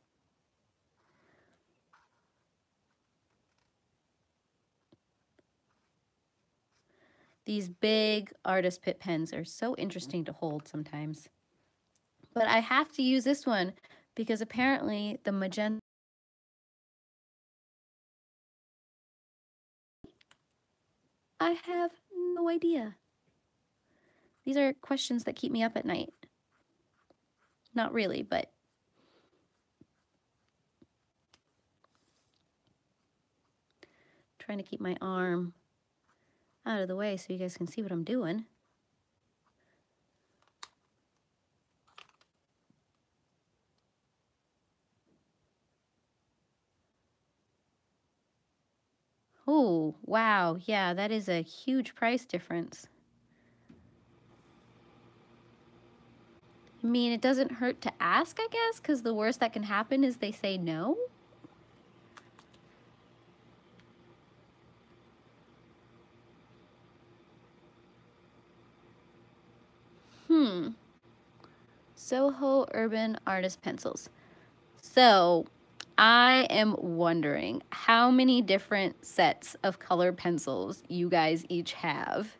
These big artist pit pens are so interesting to hold sometimes. But I have to use this one because apparently the magenta. I have no idea. These are questions that keep me up at night. Not really, but trying to keep my arm out of the way so you guys can see what I'm doing. Oh, wow. Yeah, that is a huge price difference. I mean, it doesn't hurt to ask, I guess, because the worst that can happen is they say no. Soho Urban Artist Pencils. So I am wondering how many different sets of colored pencils you guys each have.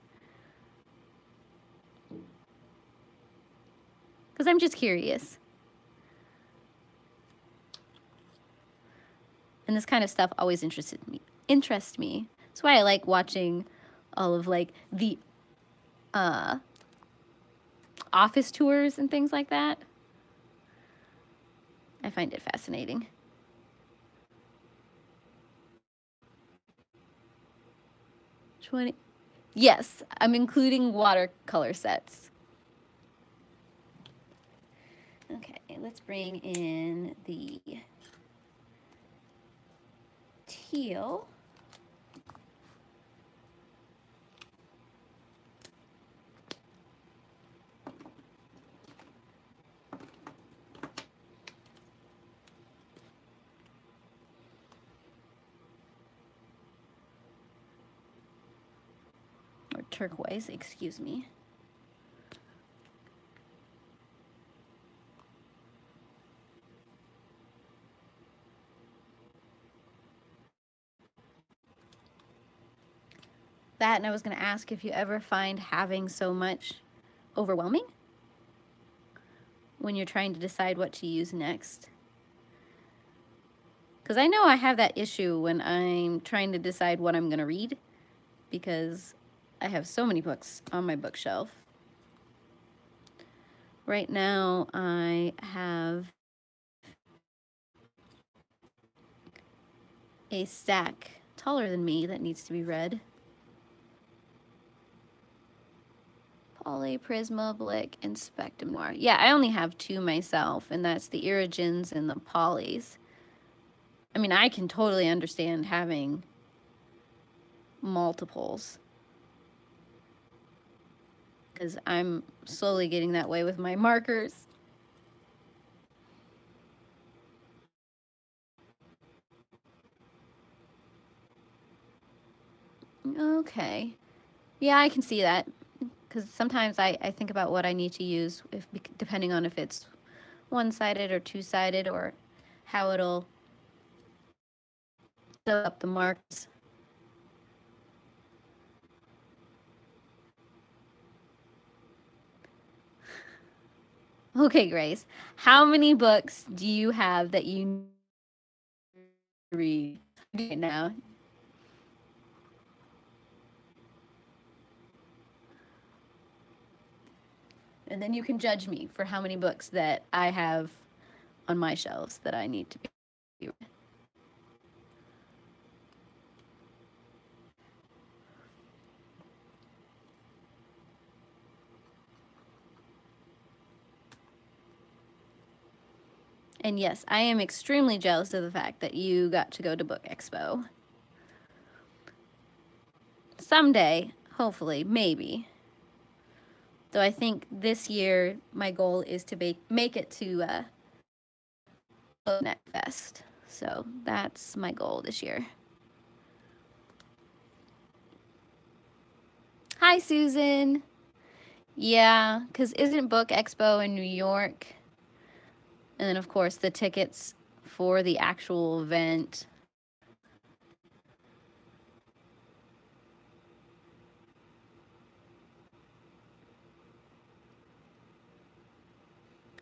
Because I'm just curious. And this kind of stuff always interests me. That's why I like watching all of like the office tours and things like that. I find it fascinating. Yes, I'm including watercolor sets. Okay, let's bring in the teal. Or turquoise, excuse me. That, and I was going to ask if you ever find having so much overwhelming when you're trying to decide what to use next. Because I know I have that issue when I'm trying to decide what I'm going to read, because I have so many books on my bookshelf. Right now I have a stack taller than me that needs to be read. Poly, Prisma, Blick, and Spectrum Noir. Yeah, I only have 2 myself, and that's the Irigens and the Polys. I mean, I can totally understand having multiples, because I'm slowly getting that way with my markers. Okay. Yeah, I can see that, because sometimes I think about what I need to use, depending on if it's one-sided or two-sided, or how it'll fill up the marks. Okay, Grace, how many books do you have that you read right now? And then you can judge me for how many books that I have on my shelves that I need to be read. And yes, I am extremely jealous of the fact that you got to go to Book Expo. Someday, hopefully, maybe. Though I think this year my goal is to make it to Book Fest. So that's my goal this year. Hi, Susan. Yeah, because isn't Book Expo in New York? And then, of course, the tickets for the actual event.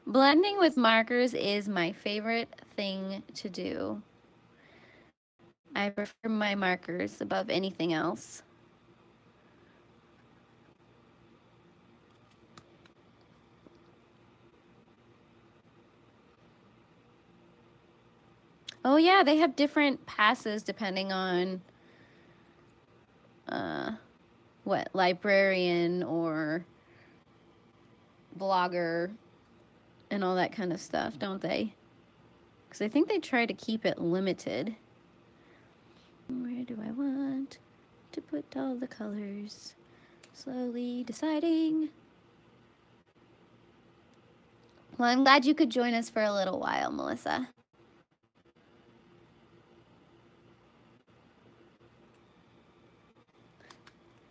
Blending with markers is my favorite thing to do. I prefer my markers above anything else. Oh yeah, they have different passes depending on what, librarian or blogger and all that kind of stuff, don't they? Because I think they try to keep it limited. Where do I want to put all the colors? Slowly deciding. Well, I'm glad you could join us for a little while, Melissa.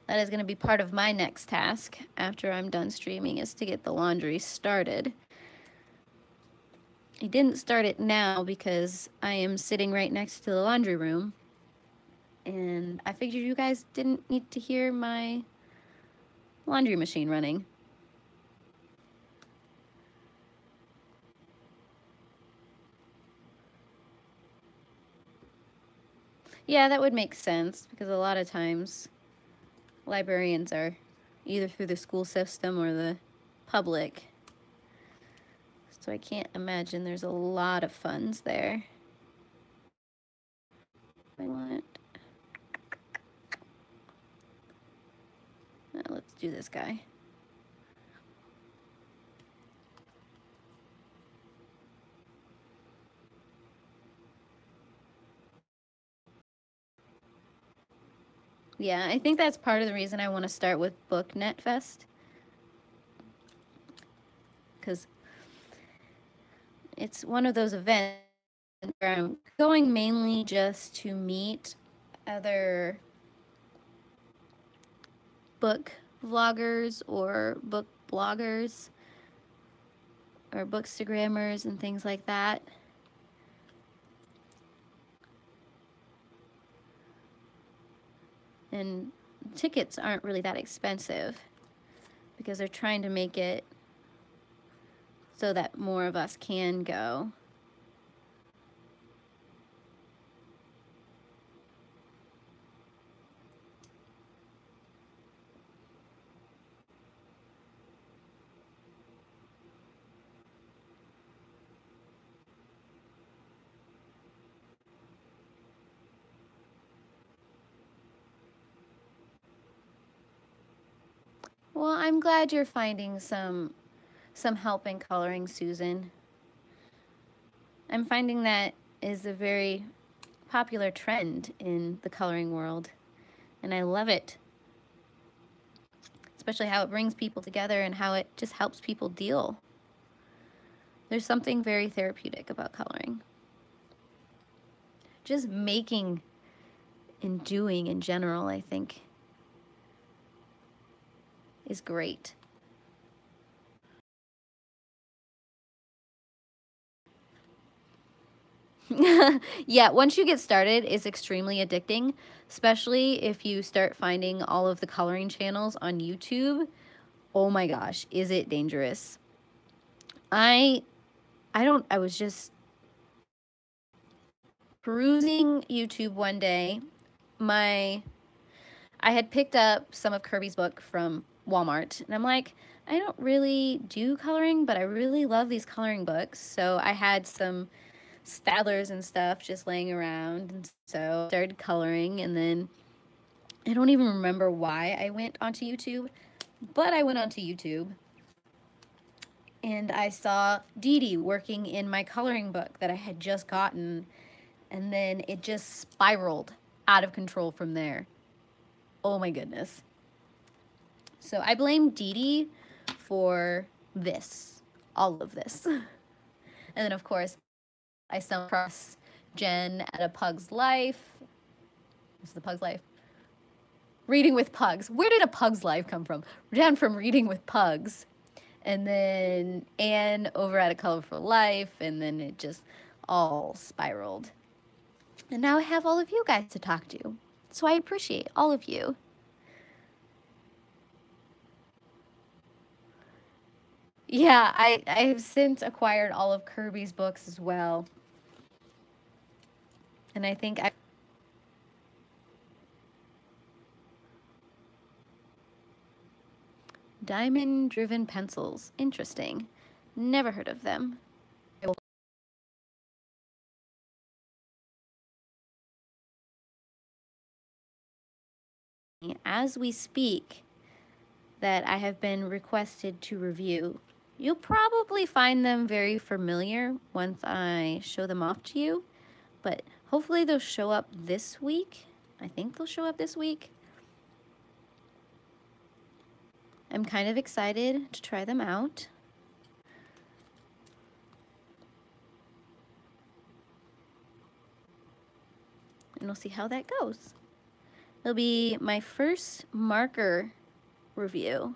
That is going to be part of my next task after I'm done streaming, is to get the laundry started. I didn't start it now because I am sitting right next to the laundry room, and I figured you guys didn't need to hear my laundry machine running. Yeah, that would make sense, because a lot of times librarians are either through the school system or the public. So I can't imagine there's a lot of funds there. I want... let's do this guy. Yeah, I think that's part of the reason I want to start with BookNet Fest. Because it's one of those events where I'm going mainly just to meet other book vloggers or book bloggers or bookstagrammers and things like that. And tickets aren't really that expensive because they're trying to make it so that more of us can go. Well, I'm glad you're finding some help in coloring, Susan. I'm finding that is a very popular trend in the coloring world, and I love it. Especially how it brings people together and how it just helps people deal. There's something very therapeutic about coloring. Just making and doing in general, I think, is great. Yeah, once you get started, it's extremely addicting, especially if you start finding all of the coloring channels on YouTube. Oh my gosh, is it dangerous? I was just perusing YouTube one day. I had picked up some of Kirby's book from Walmart, and I'm like, I don't really do coloring, but I really love these coloring books. So I had some Stadlers and stuff just laying around, and so I started coloring, and then I don't even remember why I went onto YouTube, but I went onto YouTube, and I saw Dee Dee working in my coloring book that I had just gotten, and then it just spiraled out of control from there. Oh my goodness. So I blame Dee Dee for this, all of this. And then of course, I stumbled across Jen at A Pug's Life. This is The Pug's Life. Reading with Pugs. Where did A Pug's Life come from? Jen from Reading with Pugs. And then Anne over at A Colorful Life. And then it just all spiraled. And now I have all of you guys to talk to. So I appreciate all of you. Yeah, I have since acquired all of Kirby's books as well. And I think diamond-driven pencils. Interesting. Never heard of them. As we speak, that I have been requested to review. You'll probably find them very familiar once I show them off to you, but hopefully they'll show up this week. I think they'll show up this week. I'm kind of excited to try them out. And we'll see how that goes. It'll be my first marker review.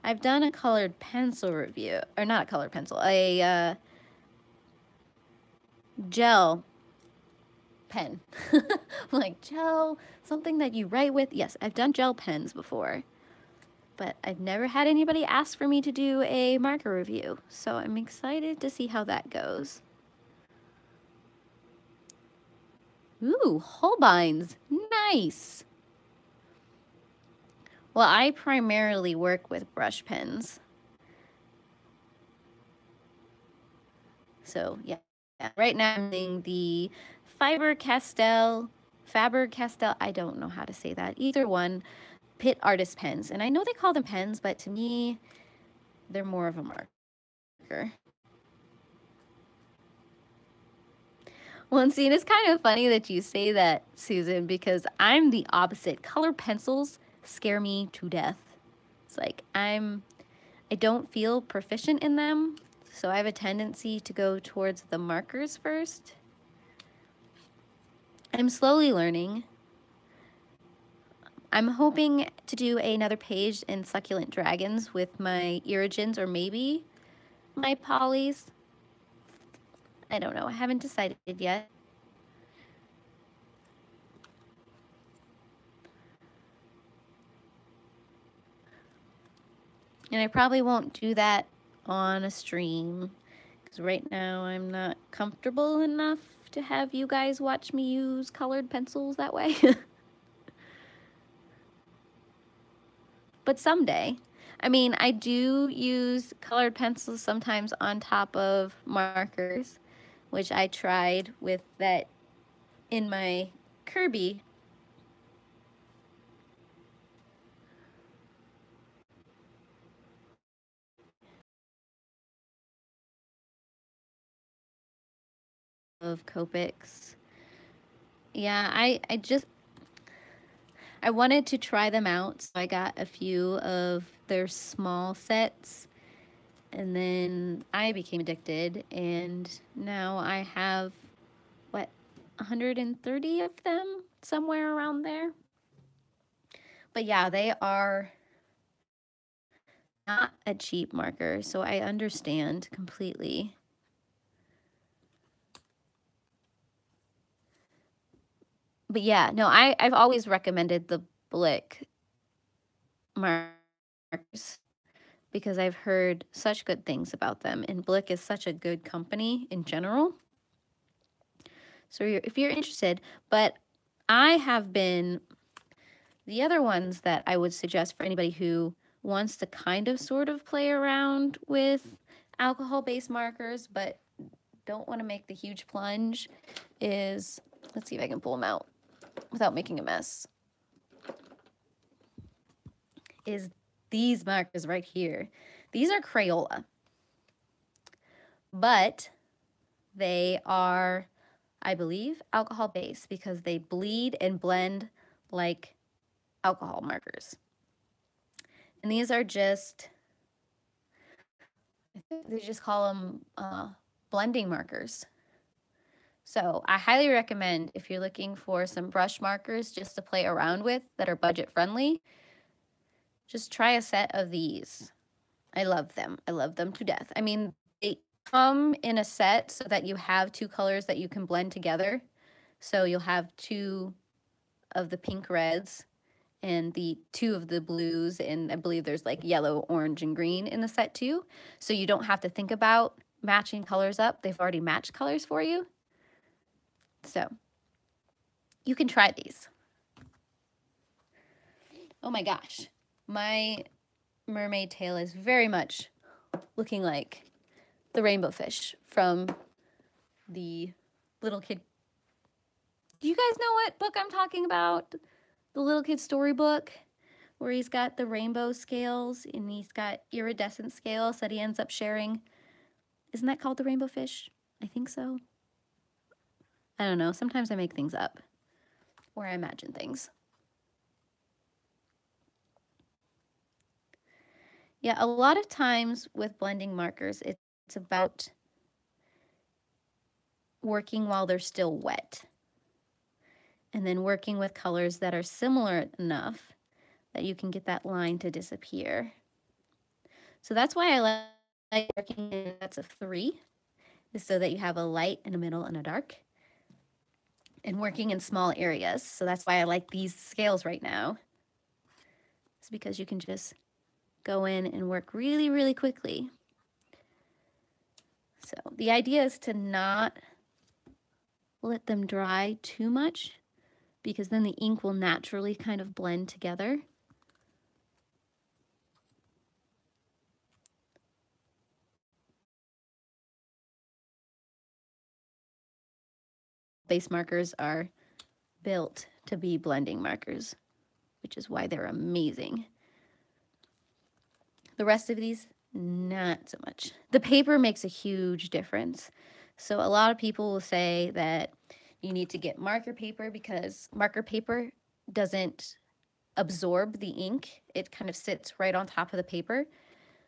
I've done a colored pencil review, or not a colored pencil, a gel pen. Like gel, something that you write with. Yes, I've done gel pens before, but I've never had anybody ask for me to do a marker review. So I'm excited to see how that goes. Ooh, Holbeins, nice. Well, I primarily work with brush pens. So yeah, right now I'm using the Faber-Castell, I don't know how to say that, either one, PITT artist pens. And I know they call them pens, but to me, they're more of a marker. Well, and see, and it's kind of funny that you say that, Susan, because I'm the opposite. Colored pencils scare me to death. It's like I don't feel proficient in them, so I have a tendency to go towards the markers first. I'm slowly learning. I'm hoping to do another page in Succulent Dragons with my Irigens or maybe my Polys. I don't know. I haven't decided yet. And I probably won't do that on a stream because right now I'm not comfortable enough to have you guys watch me use colored pencils that way. But someday. I mean, I do use colored pencils sometimes on top of markers, which I tried with that in my Kirby. of Copics. Yeah, I wanted to try them out, so I got a few of their small sets, and then I became addicted, and now I have, what, 130 of them, somewhere around there. But yeah, they are not a cheap marker, so I understand completely. But yeah, no, I've always recommended the Blick markers because I've heard such good things about them, and Blick is such a good company in general. So if you're interested, but I have been, the other ones that I would suggest for anybody who wants to kind of sort of play around with alcohol-based markers, but don't want to make the huge plunge is, let's see if I can pull them out without making a mess, is these markers right here. These are Crayola, but they are, I believe, alcohol-based because they bleed and blend like alcohol markers. And these are just, I think they just call them blending markers. So I highly recommend, if you're looking for some brush markers just to play around with that are budget friendly, just try a set of these. I love them. I love them to death. I mean, they come in a set so that you have two colors that you can blend together. So you'll have two of the pink reds and the two of the blues, and I believe there's like yellow, orange, and green in the set too. So you don't have to think about matching colors up. They've already matched colors for you. So you can try these. Oh my gosh, my mermaid tail is very much looking like the rainbow fish from the little kid. Do you guys know what book I'm talking about? The little kid storybook where he's got the rainbow scales and he's got iridescent scales that he ends up sharing. Isn't that called the rainbow fish? I think so. I don't know. Sometimes I make things up or I imagine things. Yeah, a lot of times with blending markers, it's about working while they're still wet, and then working with colors that are similar enough that you can get that line to disappear. So that's why I like working in sets of 3, is so that you have a light and a middle and a dark, and working in small areas. So that's why I like these scales right now. It's because you can just go in and work really, really quickly. So the idea is to not let them dry too much, because then the ink will naturally kind of blend together. Base markers are built to be blending markers, which is why they're amazing. The rest of these, not so much. The paper makes a huge difference. So a lot of people will say that you need to get marker paper because marker paper doesn't absorb the ink. It kind of sits right on top of the paper.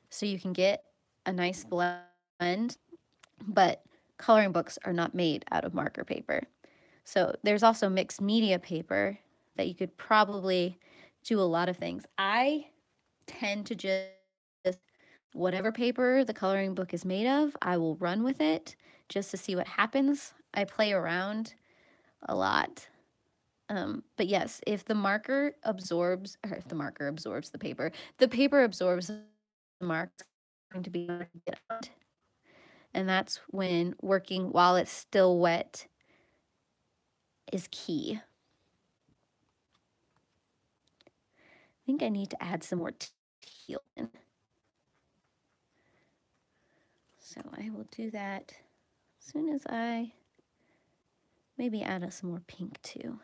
So you can get a nice blend, but coloring books are not made out of marker paper. So there's also mixed media paper that you could probably do a lot of things. I tend to just, whatever paper the coloring book is made of, I will run with it just to see what happens. I play around a lot. But yes, if the marker absorbs, or if the marker absorbs the paper absorbs the mark, it's going to be hard. And that's when working while it's still wet is key. I think I need to add some more teal in. So I will do that as soon as I maybe add some more pink too.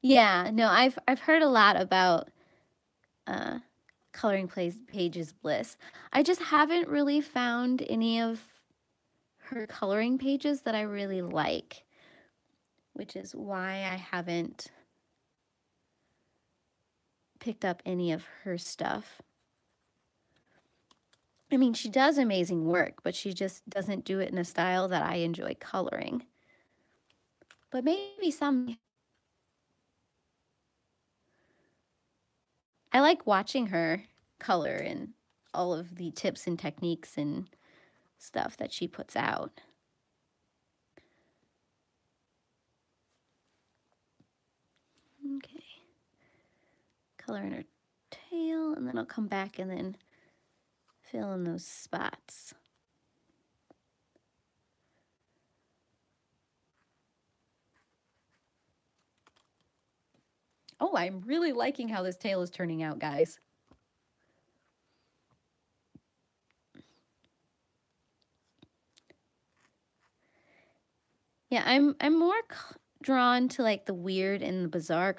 Yeah, no, I've heard a lot about coloring pages bliss. I just haven't really found any of her coloring pages that I really like, which is why I haven't picked up any of her stuff. I mean, she does amazing work, but she just doesn't do it in a style that I enjoy coloring. But maybe some. I like watching her color and all of the tips and techniques and stuff that she puts out. Okay. Color in her tail, and then I'll come back and then fill in those spots. Oh, I'm really liking how this tail is turning out, guys. Yeah, I'm more drawn to like the weird and the bizarre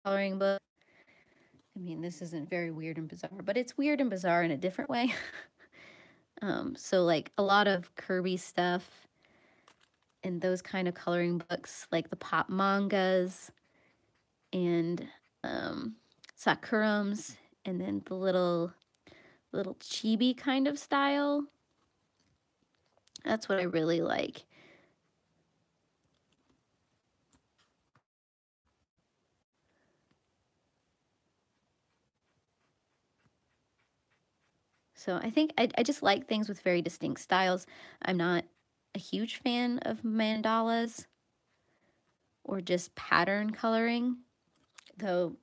coloring book. I mean, this isn't very weird and bizarre, but it's weird and bizarre in a different way. So like a lot of Kirby stuff and those kind of coloring books, like the pop mangas and Sakurums, and then the little chibi kind of style. That's what I really like. So I think I just like things with very distinct styles. I'm not a huge fan of mandalas or just pattern coloring, though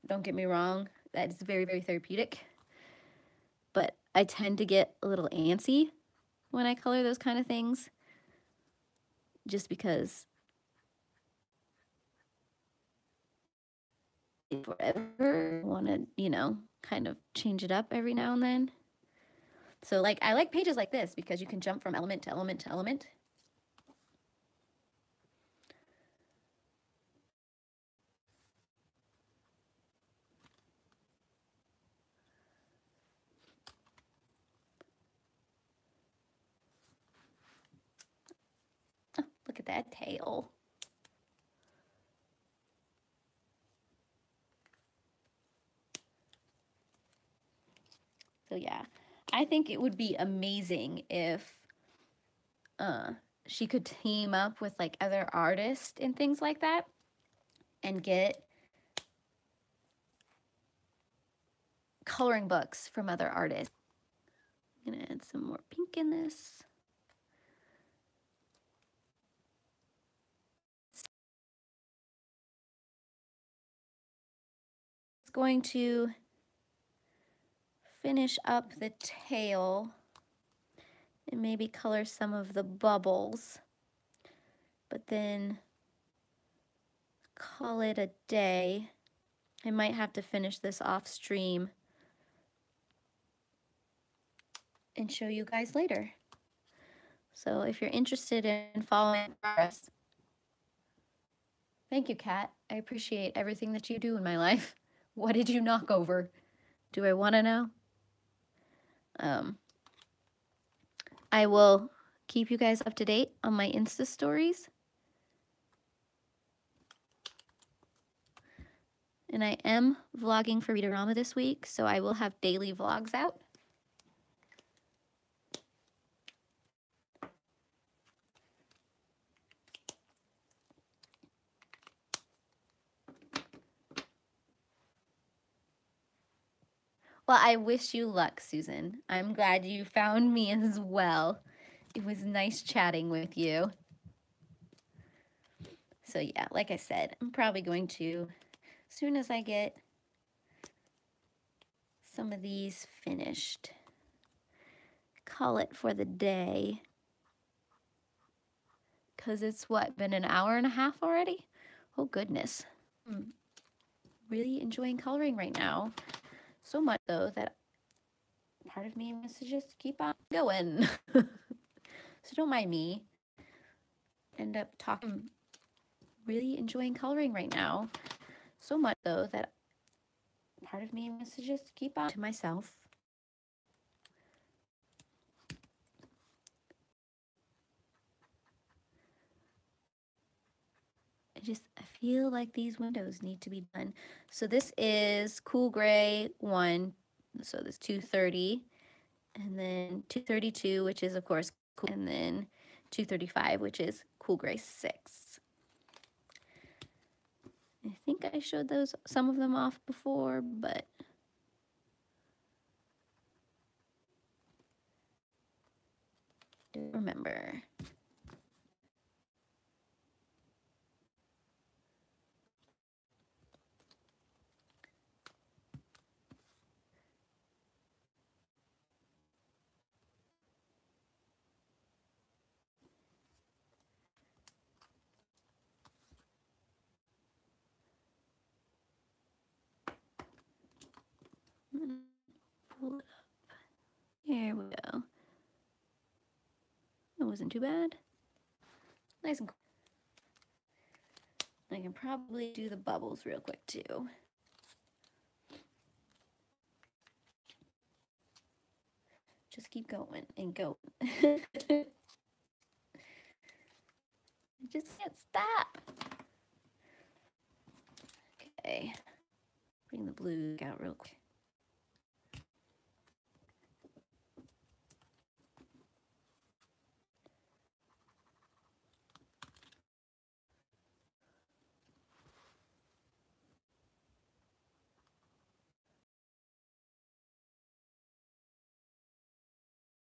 don't get me wrong, that is very, very therapeutic. But I tend to get a little antsy when I color those kind of things, just because if I ever want to, you know, kind of change it up every now and then. So like I like pages like this because you can jump from element to element to element. Oh, look at that tail. So yeah, I think it would be amazing if she could team up with like other artists and things like that and get coloring books from other artists. I'm gonna add some more pink in this. It's going to finish up the tail and maybe color some of the bubbles, but then call it a day. I might have to finish this off stream and show you guys later. So if you're interested in following progress, thank you, Kat. I appreciate everything that you do in my life. What did you knock over? Do I want to know? I will keep you guys up to date on my Insta stories. And I am vlogging for Readerama this week, so I will have daily vlogs out. Well, I wish you luck, Susan. I'm glad you found me as well. It was nice chatting with you. So yeah, like I said, I'm probably going to, as soon as I get some of these finished, call it for the day. Because it's what, been an hour and a half already? Oh goodness. I'm really enjoying coloring right now. So much though that part of me wants to just keep on going. So don't mind me. End up talking, really enjoying coloring right now. So much though that part of me wants to just keep on to myself. I feel like these windows need to be done. So this is cool gray 1, so this 230, and then 232, which is of course cool, and then 235, which is cool gray 6. I think I showed some of them off before, but I don't remember. Pull it up. Here we go. It wasn't too bad. Nice and cool. I can probably do the bubbles real quick too. Just keep going and going. I just can't stop. Okay, bring the blue out real quick.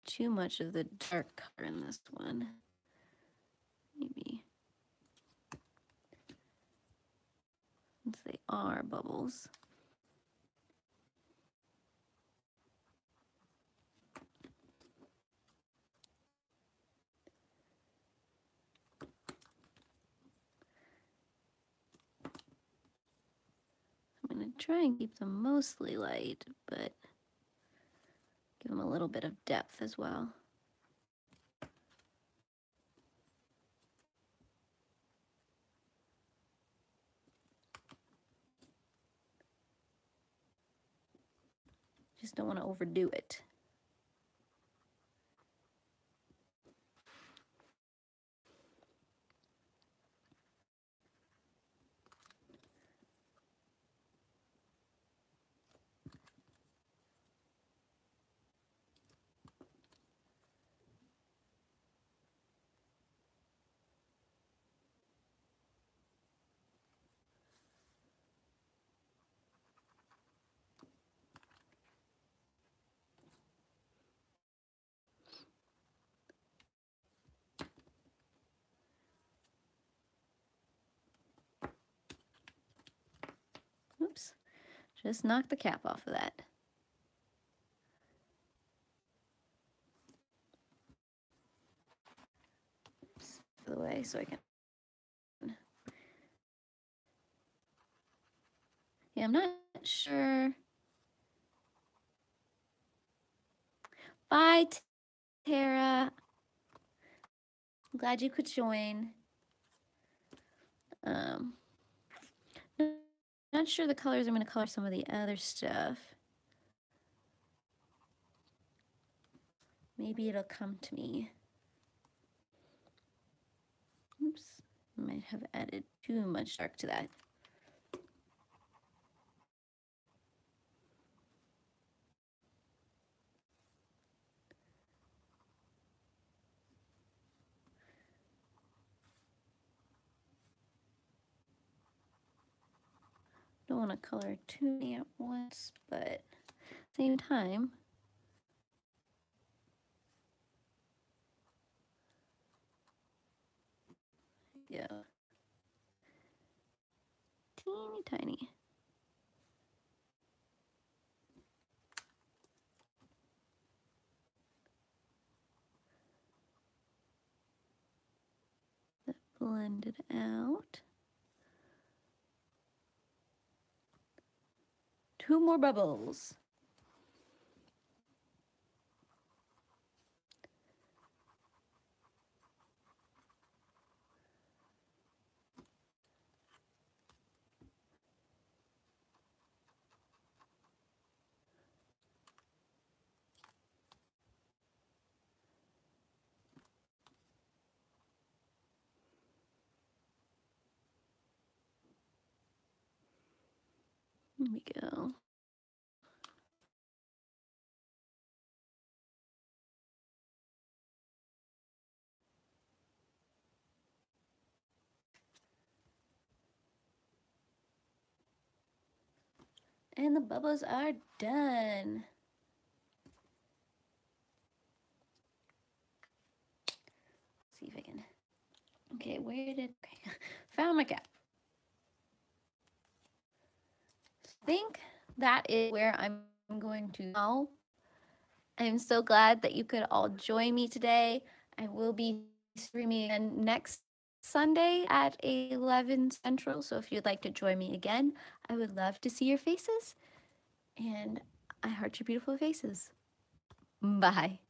Too much of the dark color in this one. Maybe. Since they are bubbles. I'm going to try and keep them mostly light, but give them a little bit of depth as well. Just don't want to overdo it. Oops, just knocked the cap off of that. Oops, out of the way so I can. Yeah, I'm not sure. Bye, Tara. I'm glad you could join. Not sure the colors I'm going to color some of the other stuff. Maybe it'll come to me. Oops, might have added too much dark to that. Don't want to color too many at once, but at the same time, yeah, teeny tiny. That blended out. 2 more bubbles. Here we go. And the bubbles are done. Let's see if I can. Okay, where did okay. Found my cap. I think that is where I'm going to now. I'm so glad that you could all join me today. I will be streaming again next Sunday at 11 Central. So if you'd like to join me again, I would love to see your faces. And I heart your beautiful faces. Bye.